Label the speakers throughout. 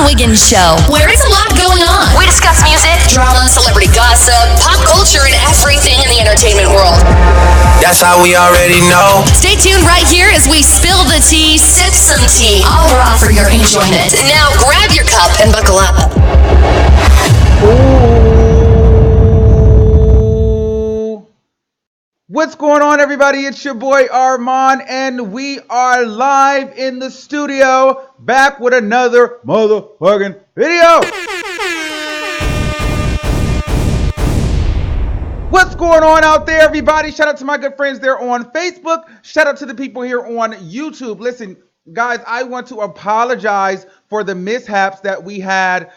Speaker 1: Wiggins Show, where it's a lot going on. We discuss music, drama, celebrity gossip, pop culture, and everything in the entertainment world.
Speaker 2: That's how we already know.
Speaker 1: Stay tuned right here as we spill the tea, sip some tea, all raw for your enjoyment. Now grab your cup and buckle up.
Speaker 3: What's going on, everybody? It's your boy Armon, and we are live in the studio, back with another motherfucking video. What's going on out there, everybody? Shout out to my good friends there on Facebook. Shout out to the people here on YouTube. Listen, guys, I want to apologize for the mishaps that we had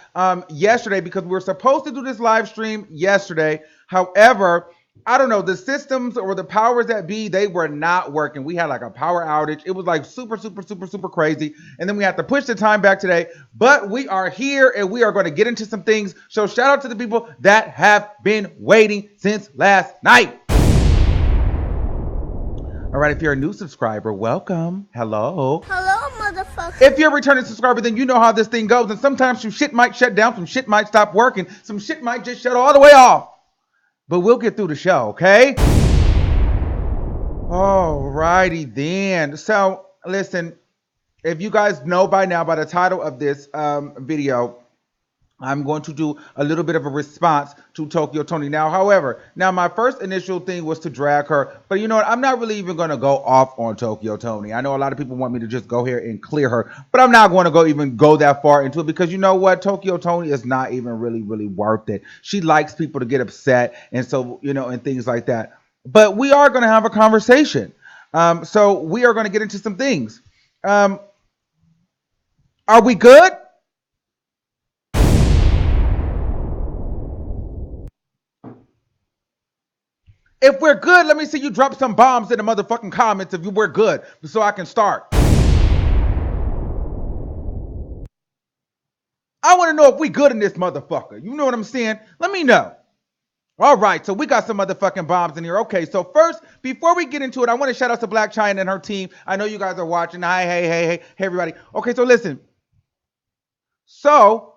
Speaker 3: yesterday, because we were supposed to do this live stream yesterday. However, I don't know, the systems or the powers that be, they were not working. We had like a power outage. It was like super crazy. And then we had to push the time back today. But we are here and we are going to get into some things. So shout out to the people that have been waiting since last night. All right, if you're a new subscriber, welcome. Hello.
Speaker 4: Hello, motherfucker.
Speaker 3: If you're a returning subscriber, then you know how this thing goes. And sometimes some shit might shut down, some shit might stop working, some shit might just shut all the way off. But we'll get through the show, okay? Alrighty then. So, listen, if you guys know by now, by the title of this video, I'm going to do a little bit of a response to Tokyo Toni. Now, however, my first initial thing was to drag her. But you know what? I'm not really even going to go off on Tokyo Toni. I know a lot of people want me to just go here and clear her. But I'm not going to go that far into it, because you know what? Tokyo Toni is not even really worth it. She likes people to get upset. And so, you know, and things like that. But we are going to have a conversation. So we are going to get into some things. Are we good? If we're good, let me see you drop some bombs in the motherfucking comments if we're good, so I can start. I want to know if we good in this motherfucker. You know what I'm saying? Let me know. All right, so we got some motherfucking bombs in here. Okay, so first, before we get into it, I want to shout out to Blac Chyna and her team. I know you guys are watching. Hi, hey, everybody. Okay, so listen. So,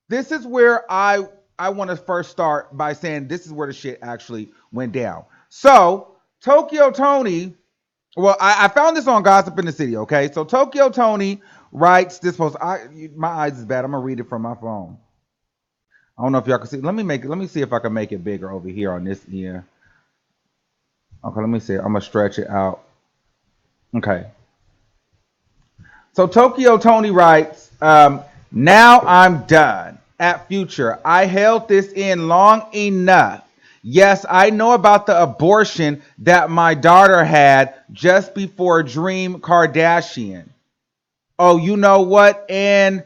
Speaker 3: this is where I want to first start by saying this is where the shit actually went down. So, Tokyo Toni, well, I found this on Gossip in the City, okay? So, Tokyo Toni writes this post. My eyes is bad. I'm going to read it from my phone. I don't know if y'all can see. Let me see if I can make it bigger over here on this ear. Okay, let me see. I'm going to stretch it out. Okay. So, Tokyo Toni writes, now I'm done. At Future, I held this in long enough. Yes, I know about the abortion that my daughter had just before Dream Kardashian. Oh, you know what? And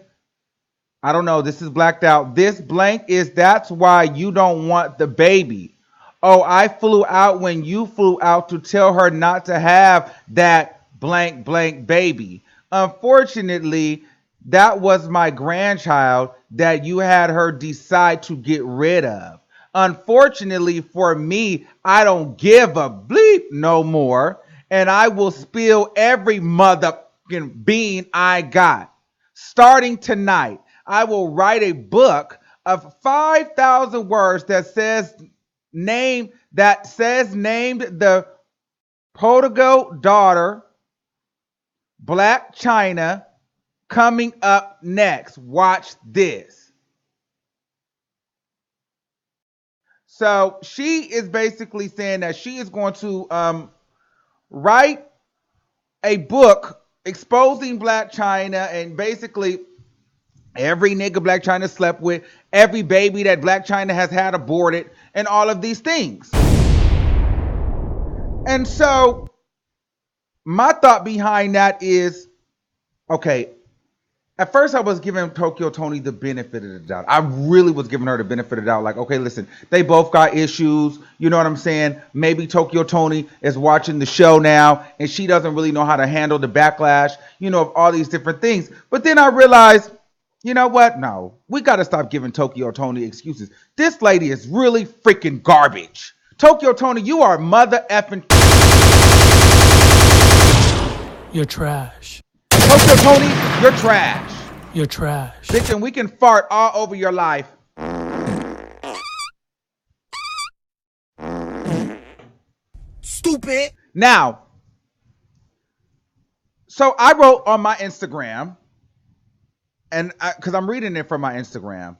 Speaker 3: I don't know, this is blacked out. This blank is that's why you don't want the baby. Oh, I flew out when you flew out to tell her not to have that blank baby. Unfortunately, that was my grandchild that you had her decide to get rid of. Unfortunately for me, I don't give a bleep no more, and I will spill every motherfucking bean I got. Starting tonight, I will write a book of 5,000 words that says named the prodigal daughter, Blac Chyna, coming up next. Watch this. So she is basically saying that she is going to write a book exposing Blac Chyna and basically every nigga Blac Chyna slept with, every baby that Blac Chyna has had aborted, and all of these things. And so my thought behind that is, okay, at first I was giving Tokyo Toni the benefit of the doubt. I really was giving her the benefit of the doubt. Like, okay, listen, they both got issues. You know what I'm saying? Maybe Tokyo Toni is watching the show now and she doesn't really know how to handle the backlash, you know, of all these different things. But then I realized, you know what? No, we got to stop giving Tokyo Toni excuses. This lady is really freaking garbage. Tokyo Toni, you are mother effing.
Speaker 5: You're trash.
Speaker 3: Tokyo Toni, you're trash.
Speaker 4: You're trash.
Speaker 3: Bitch, and we can fart all over your life.
Speaker 5: Stupid.
Speaker 3: Now, so I wrote on my Instagram, and because I'm reading it from my Instagram.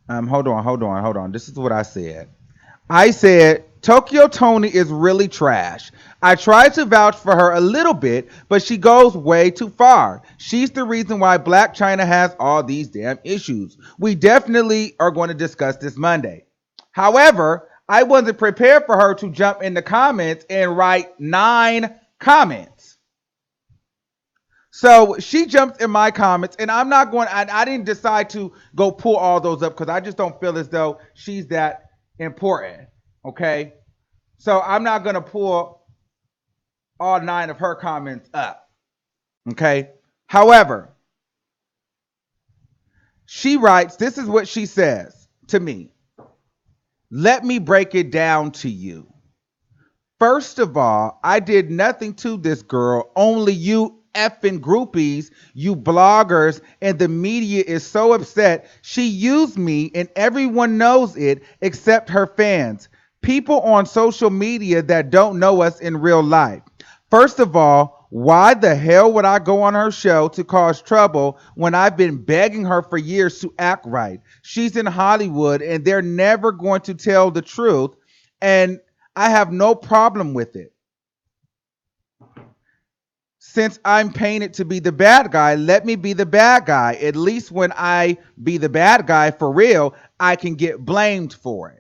Speaker 3: Hold on. This is what I said. I said, Tokyo Toni is really trash. I tried to vouch for her a little bit, but she goes way too far. She's the reason why Blac Chyna has all these damn issues. We definitely are going to discuss this Monday. However, I wasn't prepared for her to jump in the comments and write 9 comments. So she jumped in my comments, and I'm not going, I didn't decide to go pull all those up because I just don't feel as though she's that important. Okay. So I'm not going to pull all 9 of her comments up. Okay. However, she writes, this is what she says to me. Let me break it down to you. First of all, I did nothing to this girl, only you effing groupies, you bloggers, and the media is so upset. She used me and everyone knows it except her fans. People on social media that don't know us in real life. First of all, why the hell would I go on her show to cause trouble when I've been begging her for years to act right? She's in Hollywood and they're never going to tell the truth, and I have no problem with it. Since I'm painted to be the bad guy, let me be the bad guy. At least when I be the bad guy for real, I can get blamed for it.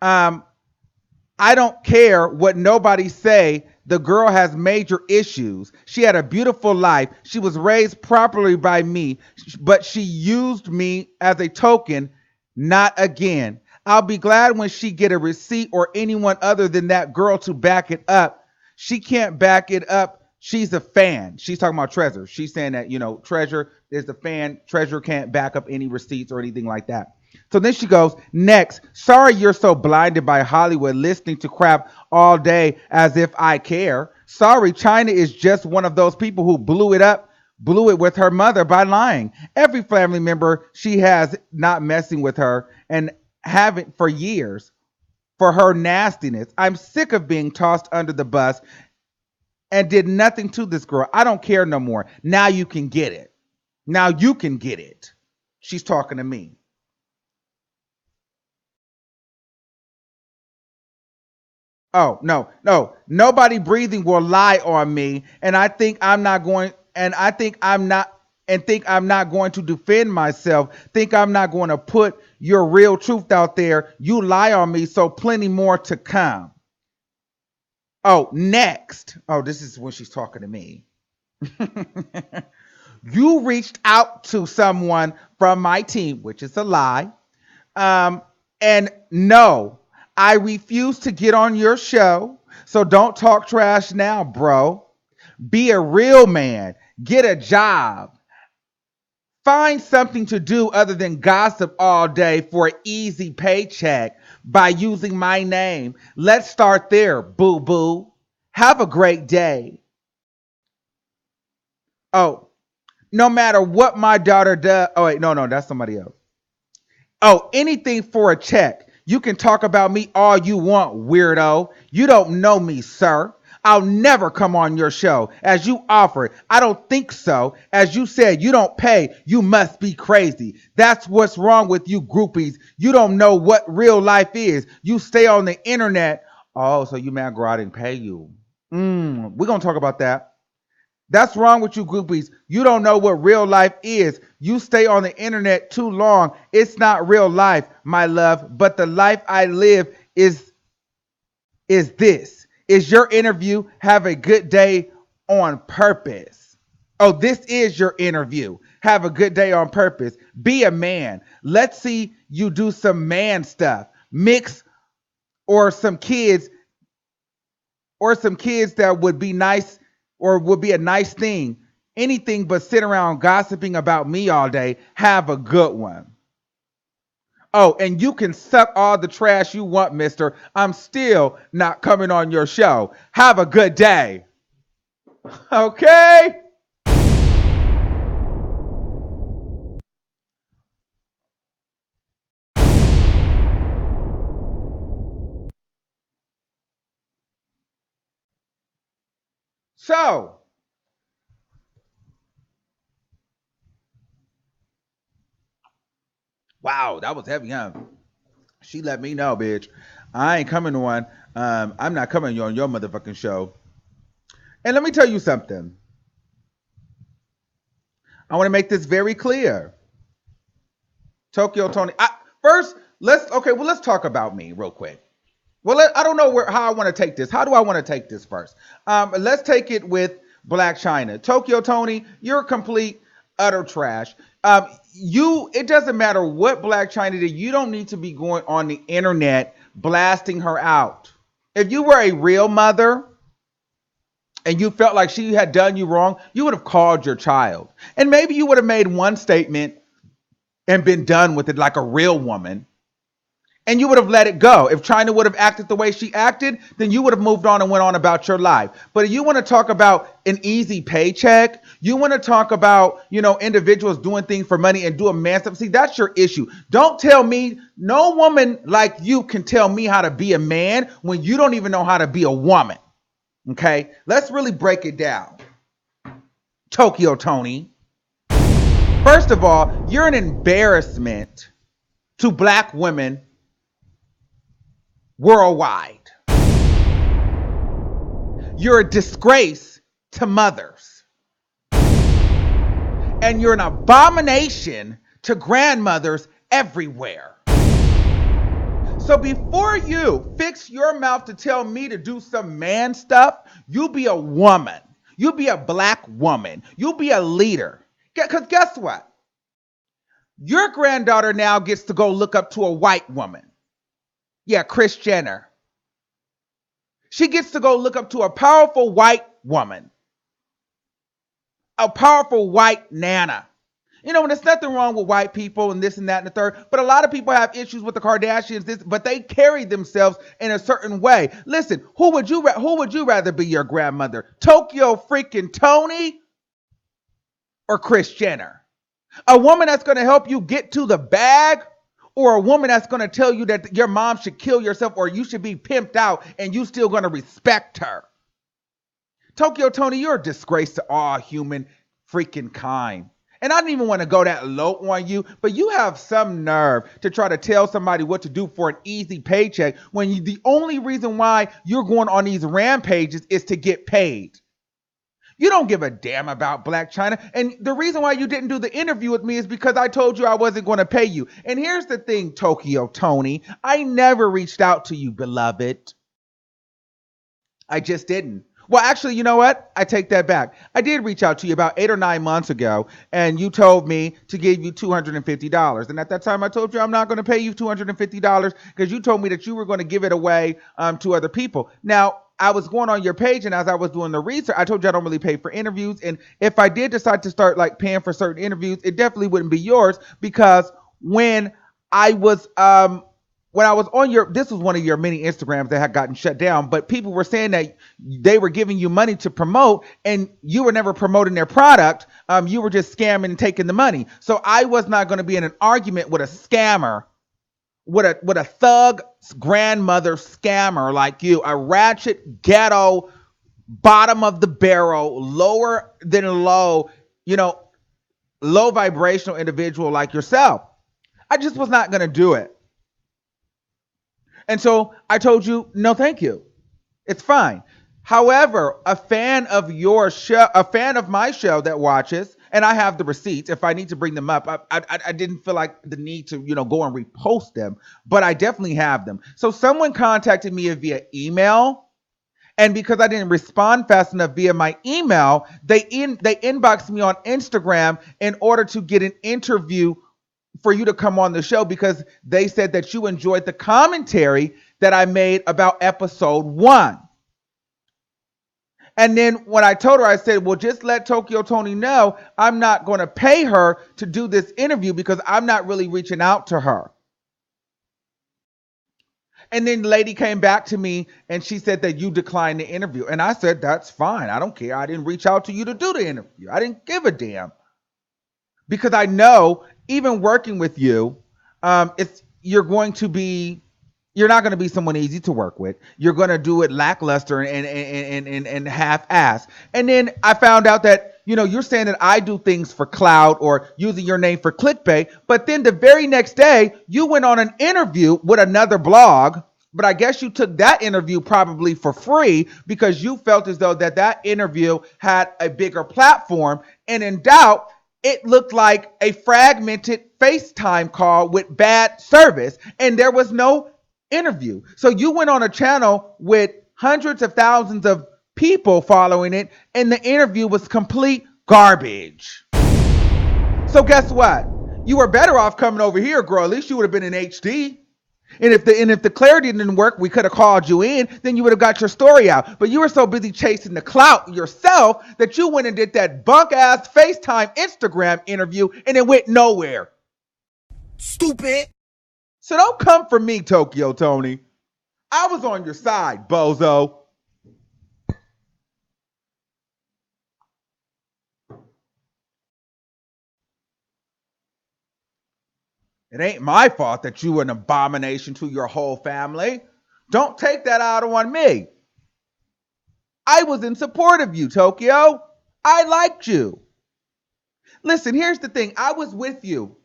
Speaker 3: I don't care what nobody say. The girl has major issues. She had a beautiful life. She was raised properly by me, but she used me as a token, not again. I'll be glad when she get a receipt or anyone other than that girl to back it up. She can't back it up. She's a fan. She's talking about Treasure. She's saying that, Treasure is the fan. Treasure can't back up any receipts or anything like that. So then she goes, next, sorry you're so blinded by Hollywood listening to crap all day as if I care. Sorry, Chyna is just one of those people who blew it with her mother by lying. Every family member she has not messing with her and haven't for years for her nastiness. I'm sick of being tossed under the bus and did nothing to this girl. I don't care no more. Now you can get it. Now you can get it. She's talking to me. Oh, no. Nobody breathing will lie on me, and I think I'm not going to defend myself. Think I'm not going to put your real truth out there. You lie on me, so plenty more to come. Oh, next. Oh, this is when she's talking to me. You reached out to someone from my team, which is a lie. And no, I refuse to get on your show. So don't talk trash now, bro. Be a real man. Get a job. Find something to do other than gossip all day for an easy paycheck by using my name. Let's start there, boo-boo. Have a great day. Oh, no matter what my daughter does. Oh, wait, no, that's somebody else. Oh, anything for a check. You can talk about me all you want, weirdo. You don't know me, sir. I'll never come on your show as you offered. I don't think so. As you said, you don't pay. You must be crazy. That's what's wrong with you groupies. You don't know what real life is. You stay on the internet. Oh, so you man go out and pay you. We're going to talk about that. That's wrong with you groupies. You don't know what real life is. You stay on the internet too long. It's not real life, my love. But the life I live is this. Is your interview. Have a good day on purpose. Oh, this is your interview. Have a good day on purpose. Be a man. Let's see you do some man stuff. Mix or some kids that would be nice or would be a nice thing. Anything but sit around gossiping about me all day. Have a good one. Oh, and you can suck all the trash you want, mister. I'm still not coming on your show. Have a good day. Okay? So, wow, that was heavy, huh? She let me know, bitch. I ain't coming on. I'm not coming on your motherfucking show. And let me tell you something. I want to make this very clear. Tokyo Toni. First, let's talk about me real quick. Well, I don't know how I want to take this. How do I want to take this first? Let's take it with Blac Chyna. Tokyo Toni, you're complete, utter trash. It doesn't matter what Blac Chyna did. You don't need to be going on the internet blasting her out. If you were a real mother and you felt like she had done you wrong, you would have called your child. And maybe you would have made one statement and been done with it like a real woman. And you would have let it go. If Chyna would have acted the way she acted, then you would have moved on and went on about your life. But if you want to talk about an easy paycheck, you want to talk about, individuals doing things for money and doing man stuff. See, that's your issue. Don't tell me, no woman like you can tell me how to be a man when you don't even know how to be a woman. Okay? Let's really break it down. Tokyo Toni. First of all, you're an embarrassment to black women worldwide. You're a disgrace to mothers. And you're an abomination to grandmothers everywhere. So before you fix your mouth to tell me to do some man stuff, you be a woman. You be a black woman. You be a leader. Because guess what? Your granddaughter now gets to go look up to a white woman. Yeah, Kris Jenner. She gets to go look up to a powerful white woman. A powerful white nana. And there's nothing wrong with white people and this and that and the third, but a lot of people have issues with the Kardashians, but they carry themselves in a certain way. Listen, who would you rather be your grandmother? Tokyo freaking Toni or Kris Jenner? A woman that's going to help you get to the bag, or a woman that's going to tell you that your mom should kill yourself or you should be pimped out and you still going to respect her? Tokyo Toni, you're a disgrace to all human freaking kind. And I don't even want to go that low on you, but you have some nerve to try to tell somebody what to do for an easy paycheck when the only reason why you're going on these rampages is to get paid. You don't give a damn about Blac Chyna. And the reason why you didn't do the interview with me is because I told you I wasn't going to pay you. And here's the thing, Tokyo Toni. I never reached out to you, beloved. I just didn't. Well, actually, you know what? I take that back. I did reach out to you about 8 or 9 months ago, and you told me to give you $250. And at that time, I told you I'm not going to pay you $250 because you told me that you were going to give it away to other people. Now, I was going on your page, and as I was doing the research, I told you I don't really pay for interviews. And if I did decide to start paying for certain interviews, it definitely wouldn't be yours, because when I was on this was one of your many Instagrams that had gotten shut down, but people were saying that they were giving you money to promote and you were never promoting their product. You were just scamming and taking the money. So I was not going to be in an argument with a scammer, with a thug grandmother scammer like you, a ratchet ghetto, bottom of the barrel, lower than low, low vibrational individual like yourself. I just was not going to do it. And so I told you, no, thank you. It's fine. However, a fan of my show that watches, and I have the receipts if I need to bring them up. I didn't feel like the need to, go and repost them, but I definitely have them. So someone contacted me via email, and because I didn't respond fast enough via my email, they inboxed me on Instagram in order to get an interview for you to come on the show, because they said that you enjoyed the commentary that I made about episode 1. And then when I told her, I said, well, just let Tokyo Toni know I'm not going to pay her to do this interview because I'm not really reaching out to her. And then the lady came back to me and she said that you declined the interview. And I said, that's fine. I don't care. I didn't reach out to you to do the interview. I didn't give a damn. Because I know, even working with you, you're going to be you're not going to be someone easy to work with. You're going to do it lackluster and half-ass. And then I found out that, you're saying that I do things for clout or using your name for clickbait. But then the very next day, you went on an interview with another blog. But I guess you took that interview probably for free because you felt as though that interview had a bigger platform. And in doubt, it looked like a fragmented FaceTime call with bad service. And there was no interview. So you went on a channel with hundreds of thousands of people following it, and the interview was complete garbage. So guess what? You were better off coming over here, girl. At least you would have been in HD. And if the clarity didn't work, we could have called you in, then you would have got your story out. But you were so busy chasing the clout yourself that you went and did that bunk-ass FaceTime Instagram interview, and it went nowhere.
Speaker 4: Stupid.
Speaker 3: So don't come for me, Tokyo Toni. I was on your side, bozo. It ain't my fault that you were an abomination to your whole family. Don't take that out on me. I was in support of you, Tokyo. I liked you. Listen, here's the thing. I was with you.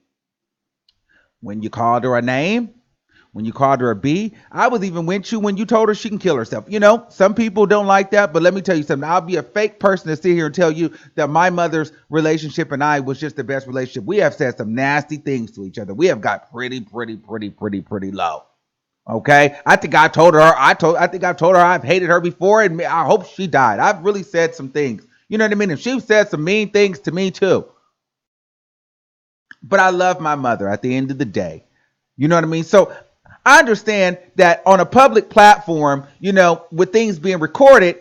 Speaker 3: When you called her a name, when you called her a B, I was even with you when you told her she can kill herself. Some people don't like that, but let me tell you something. I'll be a fake person to sit here and tell you that my mother's relationship and I was just the best relationship. We have said some nasty things to each other. We have got pretty low. Okay? I think I've told her I've hated her before, and I hope she died. I've really said some things. You know what I mean? And she said some mean things to me too. But I love my mother at the end of the day. You know what I mean? So I understand that on a public platform, with things being recorded,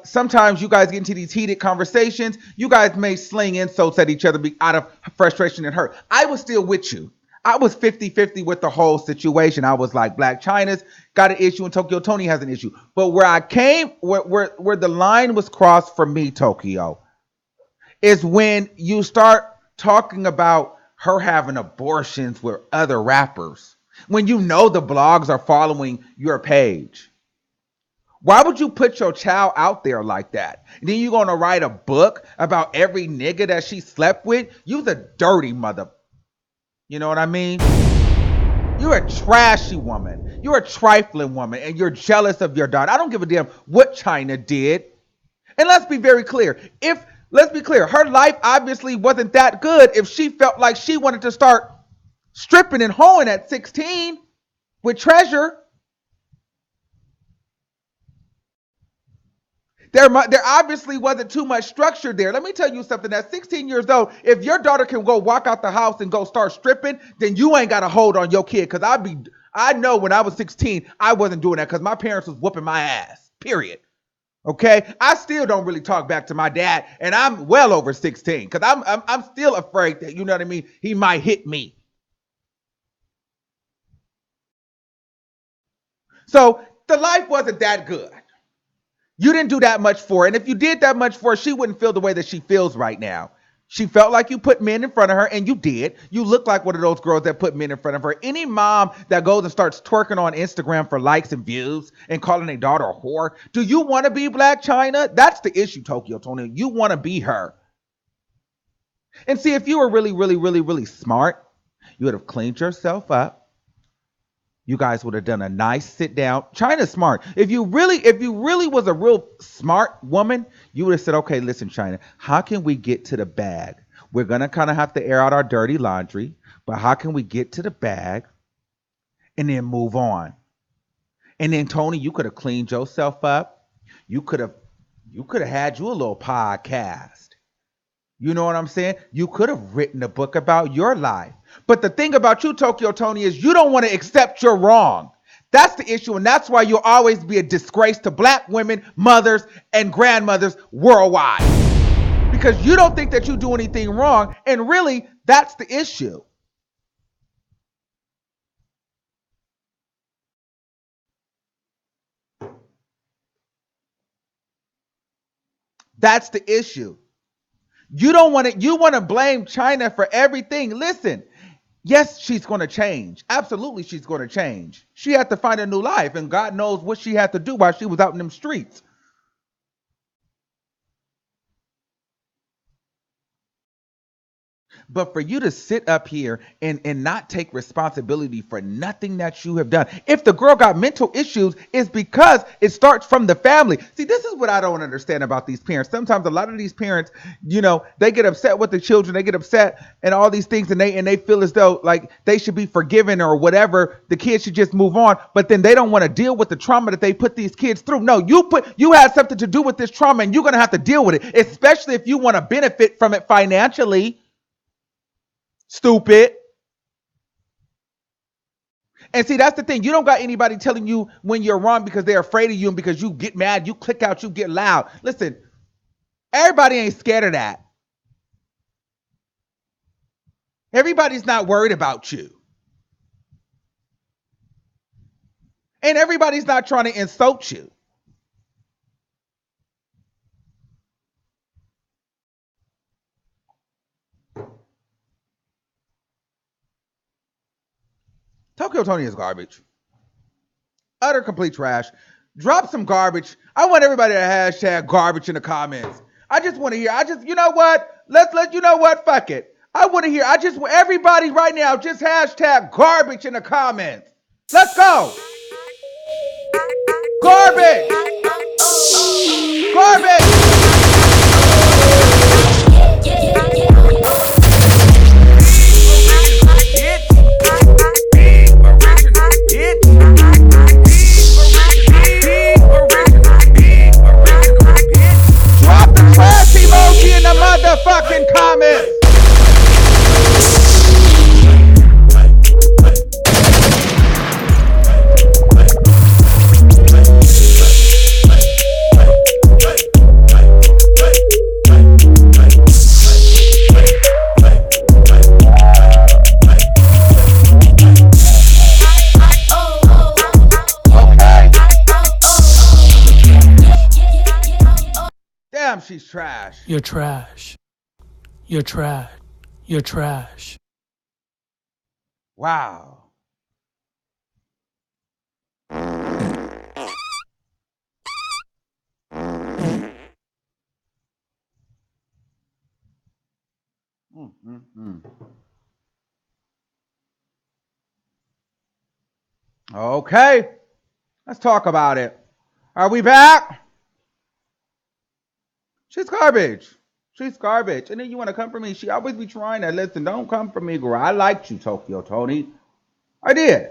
Speaker 3: sometimes you guys get into these heated conversations. You guys may sling insults at each other out of frustration and hurt. I was still with you. I was 50-50 with the whole situation. I was like, Blac Chyna's got an issue and Tokyo Toni has an issue. But where the line was crossed for me, Tokyo, is when you start talking about her having abortions with other rappers. When the blogs are following your page. Why would you put your child out there like that? And then you're going to write a book about every nigga that she slept with? You's a dirty mother. You know what I mean? You're a trashy woman. You're a trifling woman, and you're jealous of your daughter. I don't give a damn what Chyna did. And let's be very clear. Let's be clear. Her life obviously wasn't that good if she felt like she wanted to start stripping and hoeing at 16 with Treasure. There obviously wasn't too much structure there. Let me tell you something. At 16 years old, if your daughter can go walk out the house and go start stripping, then you ain't got a hold on your kid. Because I know when I was 16, I wasn't doing that because my parents was whooping my ass. Period. Okay? I still don't really talk back to my dad, and I'm well over 16 because I'm still afraid that, you know what I mean, he might hit me. So the life wasn't that good. You didn't do that much for her. And if you did that much for her, she wouldn't feel the way that she feels right now. She felt like you put men in front of her, and you did. You look like one of those girls that put men in front of her. Any mom that goes and starts twerking on Instagram for likes and views and calling their daughter a whore, do you want to be Blac Chyna? That's the issue, Tokyo Toni. You want to be her. And see, if you were really smart, you would have cleaned yourself up. You guys would have done a nice sit down. Chyna's smart. If you really was a real smart woman, you would have said, okay, listen, Chyna, how can we get to the bag? We're going to kind of have to air out our dirty laundry, but how can we get to the bag and then move on? And then, Toni, you could have cleaned yourself up. You could have had you a little podcast. You know what I'm saying? You could have written a book about your life. But the thing about you, Tokyo Toni, is you don't want to accept you're wrong. That's the issue, and that's why you'll always be a disgrace to Black women, mothers, and grandmothers worldwide. Because you don't think that you do anything wrong, and really, that's the issue. That's the issue. You want to blame Chyna for everything. Listen, Yes, she's going to change. Absolutely, she's going to change. She had to find a new life, and God knows what she had to do while she was out in them streets. But for you to sit up here and not take responsibility for nothing that you have done. If the girl got mental issues, it's because it starts from the family. See, this is what I don't understand about these parents. Sometimes a lot of these parents, they get upset with the children, they get upset and all these things, and they feel as though like they should be forgiven or whatever. The kids should just move on, but then they don't want to deal with the trauma that they put these kids through. No, you had something to do with this trauma, and you're gonna have to deal with it, especially if you want to benefit from it financially. Stupid. And see, that's the thing. You don't got anybody telling you when you're wrong because they're afraid of you and because you get mad, you click out, you get loud. Listen, everybody ain't scared of that. Everybody's not worried about you. And everybody's not trying to insult you. Tokyo Toni is garbage. Utter complete trash. Drop some garbage. I want everybody to hashtag garbage in the comments. I just want to hear. You know what? Fuck it. I want to hear. Everybody right now, just hashtag garbage in the comments. Let's go. Garbage. Garbage. In the motherfucking comments. Damn, she's trash.
Speaker 5: You're trash. You're trash. You're trash.
Speaker 3: Wow. Okay, let's talk about it. Are we back? She's garbage. She's garbage. And then you want to come for me. She always be trying to listen. Don't come for me, girl. I liked you, Tokyo Toni. I did.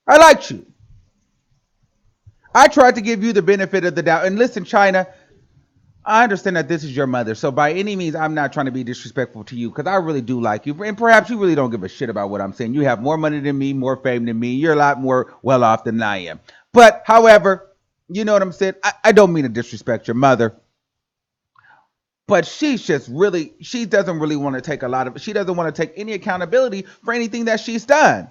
Speaker 3: I liked you. I tried to give you the benefit of the doubt. And listen, Chyna, I understand that this is your mother. So by any means, I'm not trying to be disrespectful to you because I really do like you. And perhaps you really don't give a shit about what I'm saying. You have more money than me, more fame than me. You're a lot more well off than I am. But however, you know what I'm saying? I don't mean to disrespect your mother. But she doesn't really want to take she doesn't want to take any accountability for anything that she's done.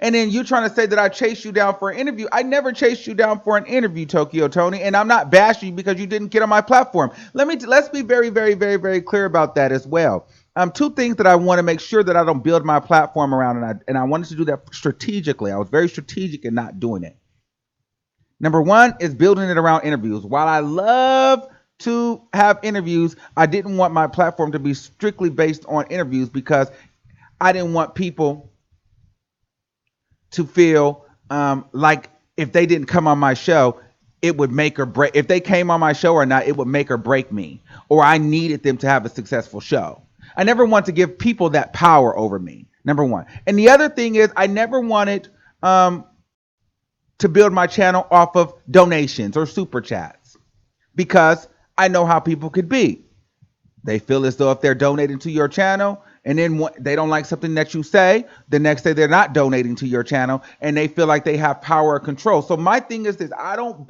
Speaker 3: And then you trying to say that I chased you down for an interview. I never chased you down for an interview, Tokyo Toni, and I'm not bashing you because you didn't get on my platform. Let's be very, very, very, very clear about that as well. Two things that I want to make sure that I don't build my platform around, and I wanted to do that strategically. I was very strategic in not doing it. Number one is building it around interviews. While I love to have interviews, I didn't want my platform to be strictly based on interviews because I didn't want people to feel like if they didn't come on my show, it would make or break. If they came on my show or not, it would make or break me, or I needed them to have a successful show. I never want to give people that power over me, number one. And the other thing is I never wanted to build my channel off of donations or super chats because I know how people could be. They feel as though if they're donating to your channel and then they don't like something that you say, the next day they're not donating to your channel and they feel like they have power or control. So my thing is this, I don't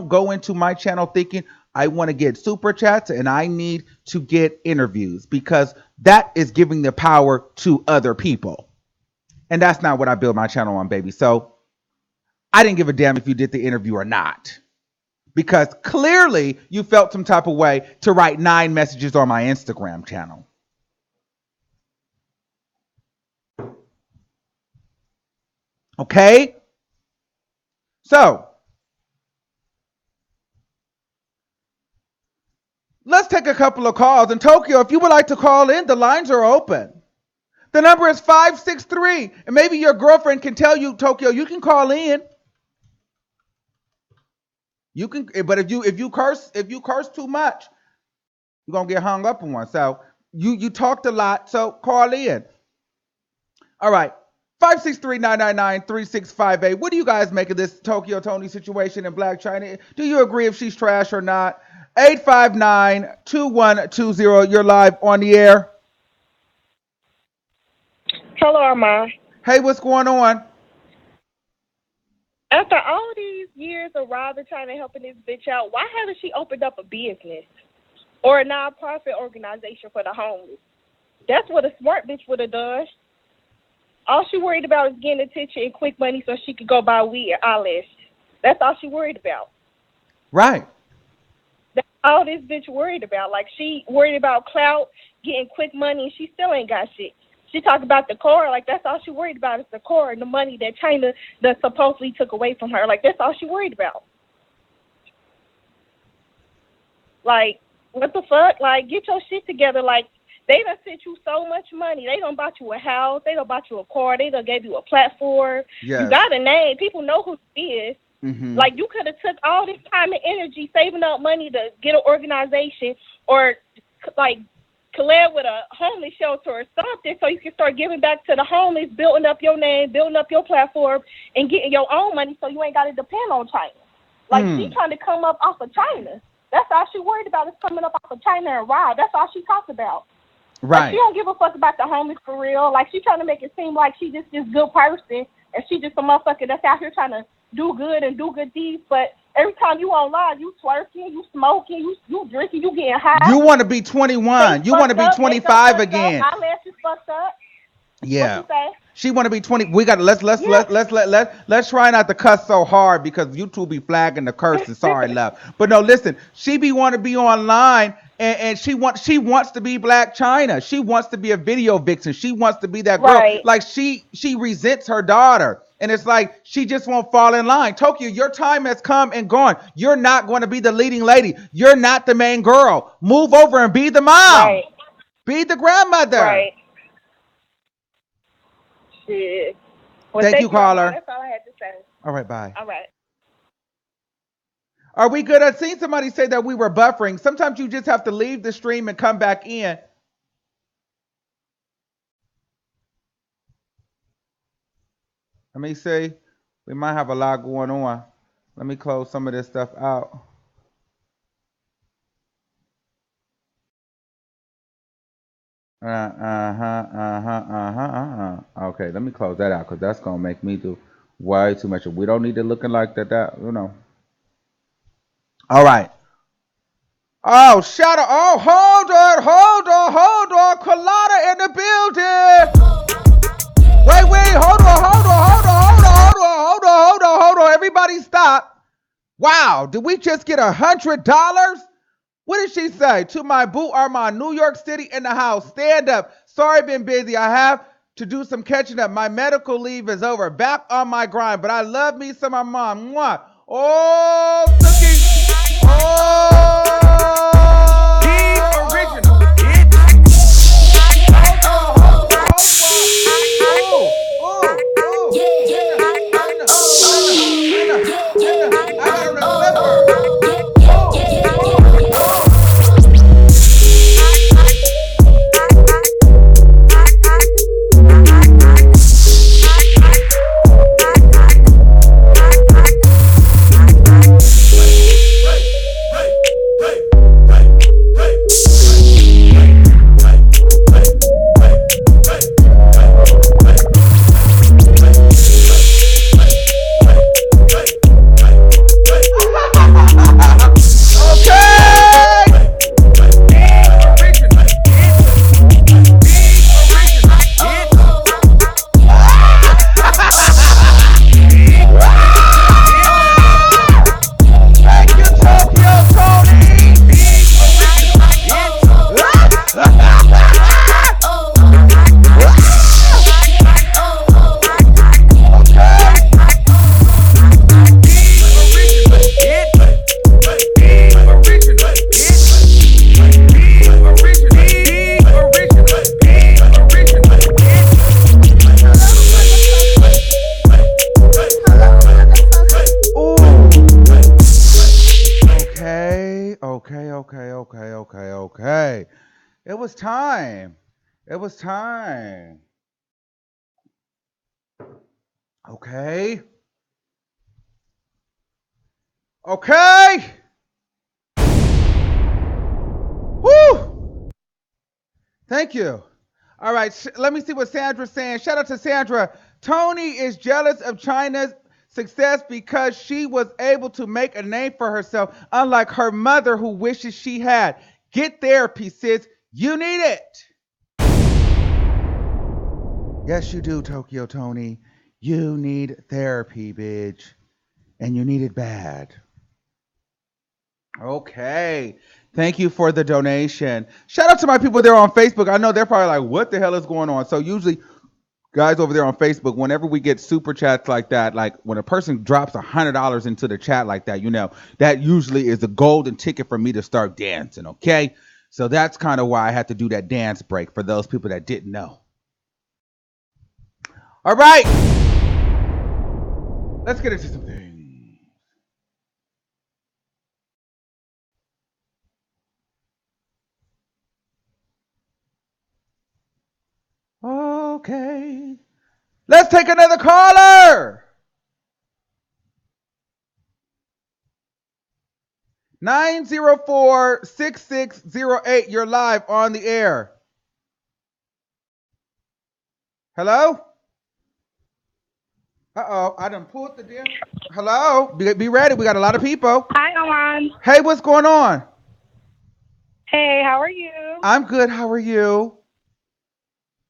Speaker 3: go into my channel thinking I want to get super chats and I need to get interviews because that is giving the power to other people. And that's not what I build my channel on, baby. So I didn't give a damn if you did the interview or not. Because clearly you felt some type of way to write 9 messages on my Instagram channel. Okay? So, let's take a couple of calls. And Tokyo, if you would like to call in, the lines are open. The number is 563. And maybe your girlfriend can tell you, Tokyo, you can call in. You can, but if you curse too much, you're gonna get hung up on one. So you talked a lot, so call in. All right. 563-999-3658. What do you guys make of this Tokyo Toni situation in Blac Chyna? Do you agree if she's trash or not? 859-2120. You're live on the air.
Speaker 6: Hello, Armon.
Speaker 3: Hey, what's going on?
Speaker 6: After all these years of robbing, trying to helping this bitch out, why hasn't she opened up a business or a non-profit organization for the homeless? That's what a smart bitch would have done. All she worried about is getting attention and quick money so she could go buy weed and eyelashes. That's all she worried about.
Speaker 3: Right.
Speaker 6: That's all this bitch worried about. Like, she worried about clout, getting quick money, and she still ain't got shit. She talked about the car, like that's all she worried about is the car and the money that China that supposedly took away from her. Like, that's all she worried about. Like, what the fuck? Like, get your shit together. Like, they done sent you so much money. They done bought you a house. They done bought you a car. They done gave you a platform.
Speaker 3: Yes.
Speaker 6: You got a name. People know who she is.
Speaker 3: Mm-hmm.
Speaker 6: Like, you could have took all this time and energy saving up money to get an organization or, like, collab with a homeless shelter or something so you can start giving back to the homeless, building up your name, building up your platform, and getting your own money so you ain't got to depend on China. Like, she trying to come up off of China. That's all she worried about is coming up off of China and rob. That's all she talks about.
Speaker 3: Right.
Speaker 6: Like, she don't give a fuck about the homeless for real. Like, she trying to make it seem like she just this good person and she just a motherfucker that's out here trying to do good and do good deeds, but every time you online, you twerking, you smoking, you drinking, you getting high.
Speaker 3: You want to be 21. You want to be 25 again.
Speaker 6: Eyelashes fucked up.
Speaker 3: Yeah.
Speaker 6: What you say?
Speaker 3: She want to be 20. We got let's try not to cuss so hard because YouTube be flagging the curse. Sorry, love. But no, listen. She want to be online and she wants to be Blac Chyna. She wants to be a video vixen. She wants to be that girl.
Speaker 6: Right.
Speaker 3: Like she resents her daughter. And it's like she just won't fall in line. Tokyo, your time has come and gone. You're not going to be the leading lady. You're not the main girl. Move over and be the mom.
Speaker 6: Right.
Speaker 3: Be the grandmother.
Speaker 6: Right. Shit. Well,
Speaker 3: Thank you, caller.
Speaker 6: That's all I had to say.
Speaker 3: All right, bye.
Speaker 6: All right.
Speaker 3: Are we good? I've seen somebody say that we were buffering. Sometimes you just have to leave the stream and come back in. Let me see. We might have a lot going on. Let me close some of this stuff out. Okay, let me close that out because that's going to make me do way too much. We don't need it looking like that, you know. All right. Oh, shout out. Oh, hold on. Colada in the building. Wait, hold on. Everybody stop. Wow, did we just get $100? What did she say? To my boo Armon, New York City in the house. Stand up. Sorry, been busy. I have to do some catching up. My medical leave is over. Back on my grind, but I love me some Armon. Mwah. Oh, Cookie. Oh. The original. okay. It was time. Okay. Woo! Thank you. All right, let me see what Sandra's saying. Shout out to Sandra. Toni is jealous of Chyna's success because she was able to make a name for herself, unlike her mother who wishes she had. Get therapy, sis. You need it. Yes, you do, Tokyo Toni. You need therapy, bitch. And you need it bad. Okay. Thank you for the donation. Shout out to my people there on Facebook. I know they're probably like, what the hell is going on? So usually, guys over there on Facebook, whenever we get super chats like that, like when a person drops $100 into the chat like that, that usually is a golden ticket for me to start dancing, okay? So that's kind of why I had to do that dance break for those people that didn't know. All right. Let's get into some things. Okay. Let's take another caller. 904-6608. You're live on the air. Hello? Uh-oh, I done pulled the damn. Hello? Be ready. We got a lot of people.
Speaker 6: Hi, Armon.
Speaker 3: Hey, what's going on?
Speaker 6: Hey, how are you?
Speaker 3: I'm good. How are you?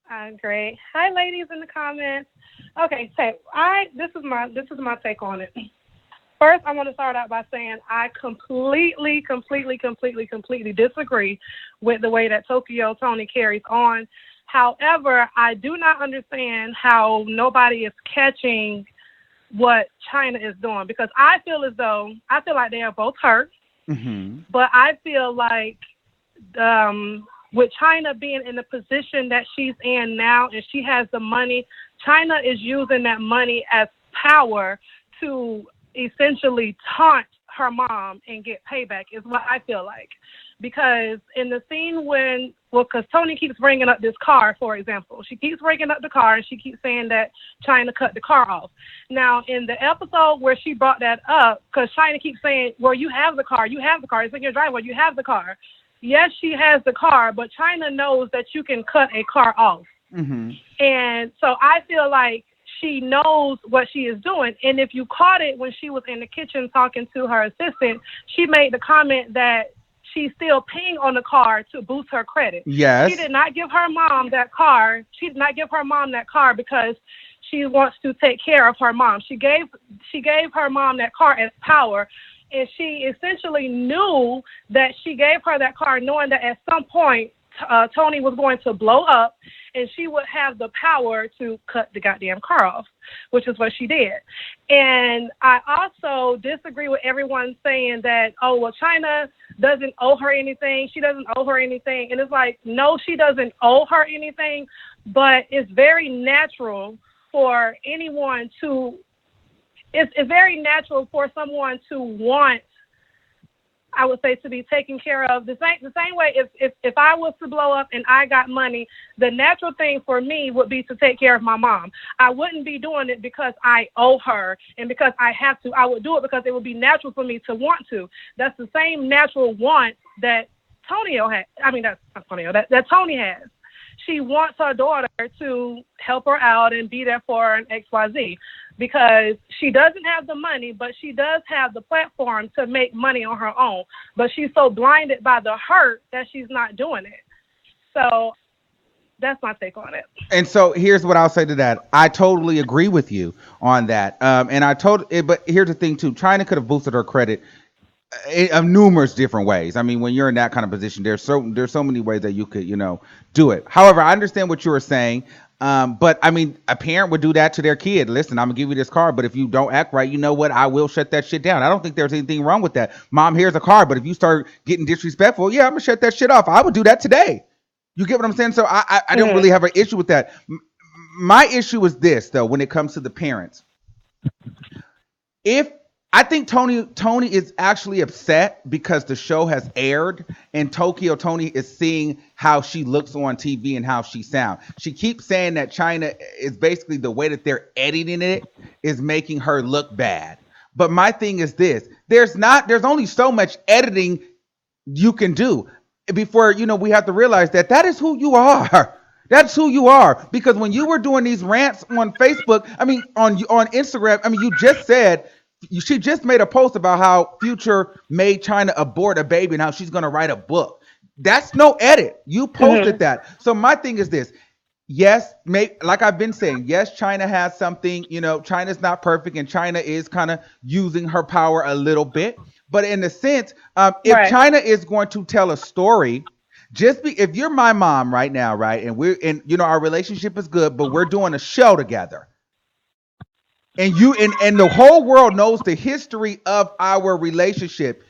Speaker 6: I'm great. Hi, ladies in the comments. Okay, so this is my take on it. First, I want to start out by saying I completely disagree with the way that Tokyo Toni carries on. However, I do not understand how nobody is catching what Chyna is doing, because I feel like they are both hurt.
Speaker 3: Mm-hmm.
Speaker 6: But I feel like with Chyna being in the position that she's in now and she has the money, Chyna is using that money as power to essentially taunt her mom and get payback, is what I feel like. Because in the scene because Toni keeps bringing up this car, for example. She keeps bringing up the car and she keeps saying that Chyna cut the car off. Now, in the episode where she brought that up, because Chyna keeps saying, well, you have the car. It's in your driveway. You have the car. Yes, she has the car, but Chyna knows that you can cut a car off.
Speaker 3: Mm-hmm.
Speaker 6: And so I feel like she knows what she is doing. And if you caught it when she was in the kitchen talking to her assistant, she made the comment that she's still paying on the car to boost her credit.
Speaker 3: Yes.
Speaker 6: She did not give her mom that car. She did not give her mom that car because she wants to take care of her mom. She gave her mom that car as power. And she essentially knew that she gave her that car knowing that at some point Toni was going to blow up and she would have the power to cut the goddamn car off, which is what she did. And I also disagree with everyone saying that, oh, well, Chyna doesn't owe her anything. She doesn't owe her anything. And it's like, no, she doesn't owe her anything, but it's very natural for anyone to it's very natural for someone to want, I would say, to be taken care of. The same way if I was to blow up and I got money, the natural thing for me would be to take care of my mom. I wouldn't be doing it because I owe her and because I have to. I would do it because it would be natural for me to want to. That's the same natural want that Toni has. She wants her daughter to help her out and be there for her and XYZ, because she doesn't have the money, but she does have the platform to make money on her own. But she's so blinded by the hurt that she's not doing it. So that's my take on it. And
Speaker 3: so here's what I'll say to that. I totally agree with you on that. But here's the thing too. Chyna could have boosted her credit in numerous different ways. I mean, when you're in that kind of position, there's so many ways that you could, do it. However, I understand what you were saying. But I mean, a parent would do that to their kid. Listen, I'm gonna give you this car, but if you don't act right, you know what? I will shut that shit down. I don't think there's anything wrong with that. Mom, here's a car, but if you start getting disrespectful, yeah, I'm gonna shut that shit off. I would do that today. You get what I'm saying? So I don't really have an issue with that. My issue is this, though, when it comes to the parents. If I think Toni is actually upset because the show has aired and Tokyo Toni is seeing how she looks on TV and how she sounds. She keeps saying that China is basically the way that they're editing it is making her look bad. But my thing is this, there's only so much editing you can do before we have to realize that that is who you are. That's who you are. Because when you were doing these rants on Facebook, I mean on Instagram, I mean you just said she just made a post about how Future made China abort a baby and how she's going to write a book. That's no edit. You posted that. So my thing is this. Yes, like I've been saying, yes, China has something, China's not perfect and China is kind of using her power a little bit. But in a sense, if China is going to tell a story, if you're my mom right now, right, and our relationship is good, but we're doing a show together, and the whole world knows the history of our relationship,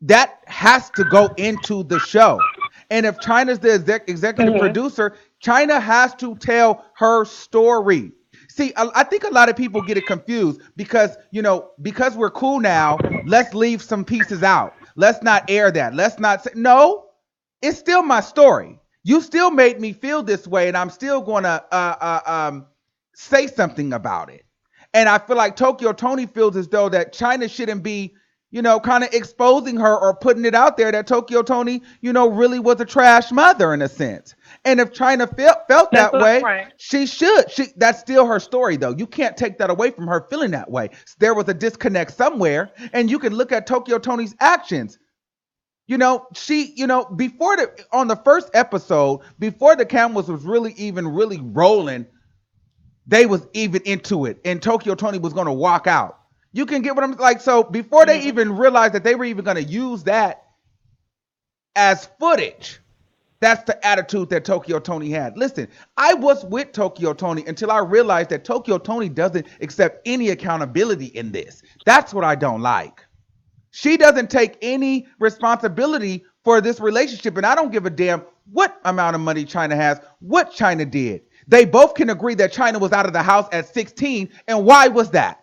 Speaker 3: that has to go into the show. And if China's the executive producer, China has to tell her story. See, I think a lot of people get it confused because we're cool now, let's leave some pieces out. Let's not air that. Let's not say no. It's still my story. You still made me feel this way, and I'm still going to say something about it. And I feel like Tokyo Toni feels as though that China shouldn't be, kind of exposing her or putting it out there that Tokyo Toni, really was a trash mother in a sense. And if China felt that way, she should. That's still her story, though. You can't take that away from her feeling that way. There was a disconnect somewhere, and you can look at Tokyo Toni's actions. Before on the first episode, before the cameras was really rolling, they was even into it, and Tokyo Toni was going to walk out. You can get what I'm like. So before they even realized that they were even going to use that as footage, that's the attitude that Tokyo Toni had. Listen, I was with Tokyo Toni until I realized that Tokyo Toni doesn't accept any accountability in this. That's what I don't like. She doesn't take any responsibility for this relationship, and I don't give a damn what amount of money China has, what China did. They both can agree that China was out of the house at 16, and why was that?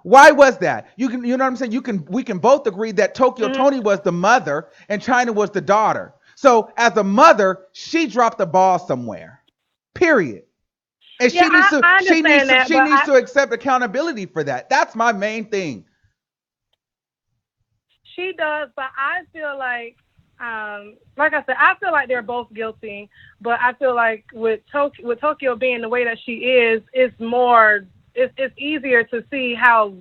Speaker 3: Why was that? You know what I'm saying? We can both agree that Tokyo Toni was the mother and China was the daughter. So as a mother, she dropped the ball somewhere. Period. And she needs to accept accountability for that. That's my main thing.
Speaker 7: She does, but I feel like I said, I feel like they're both guilty, but I feel like with Tokyo being the way that she is, it's easier to see how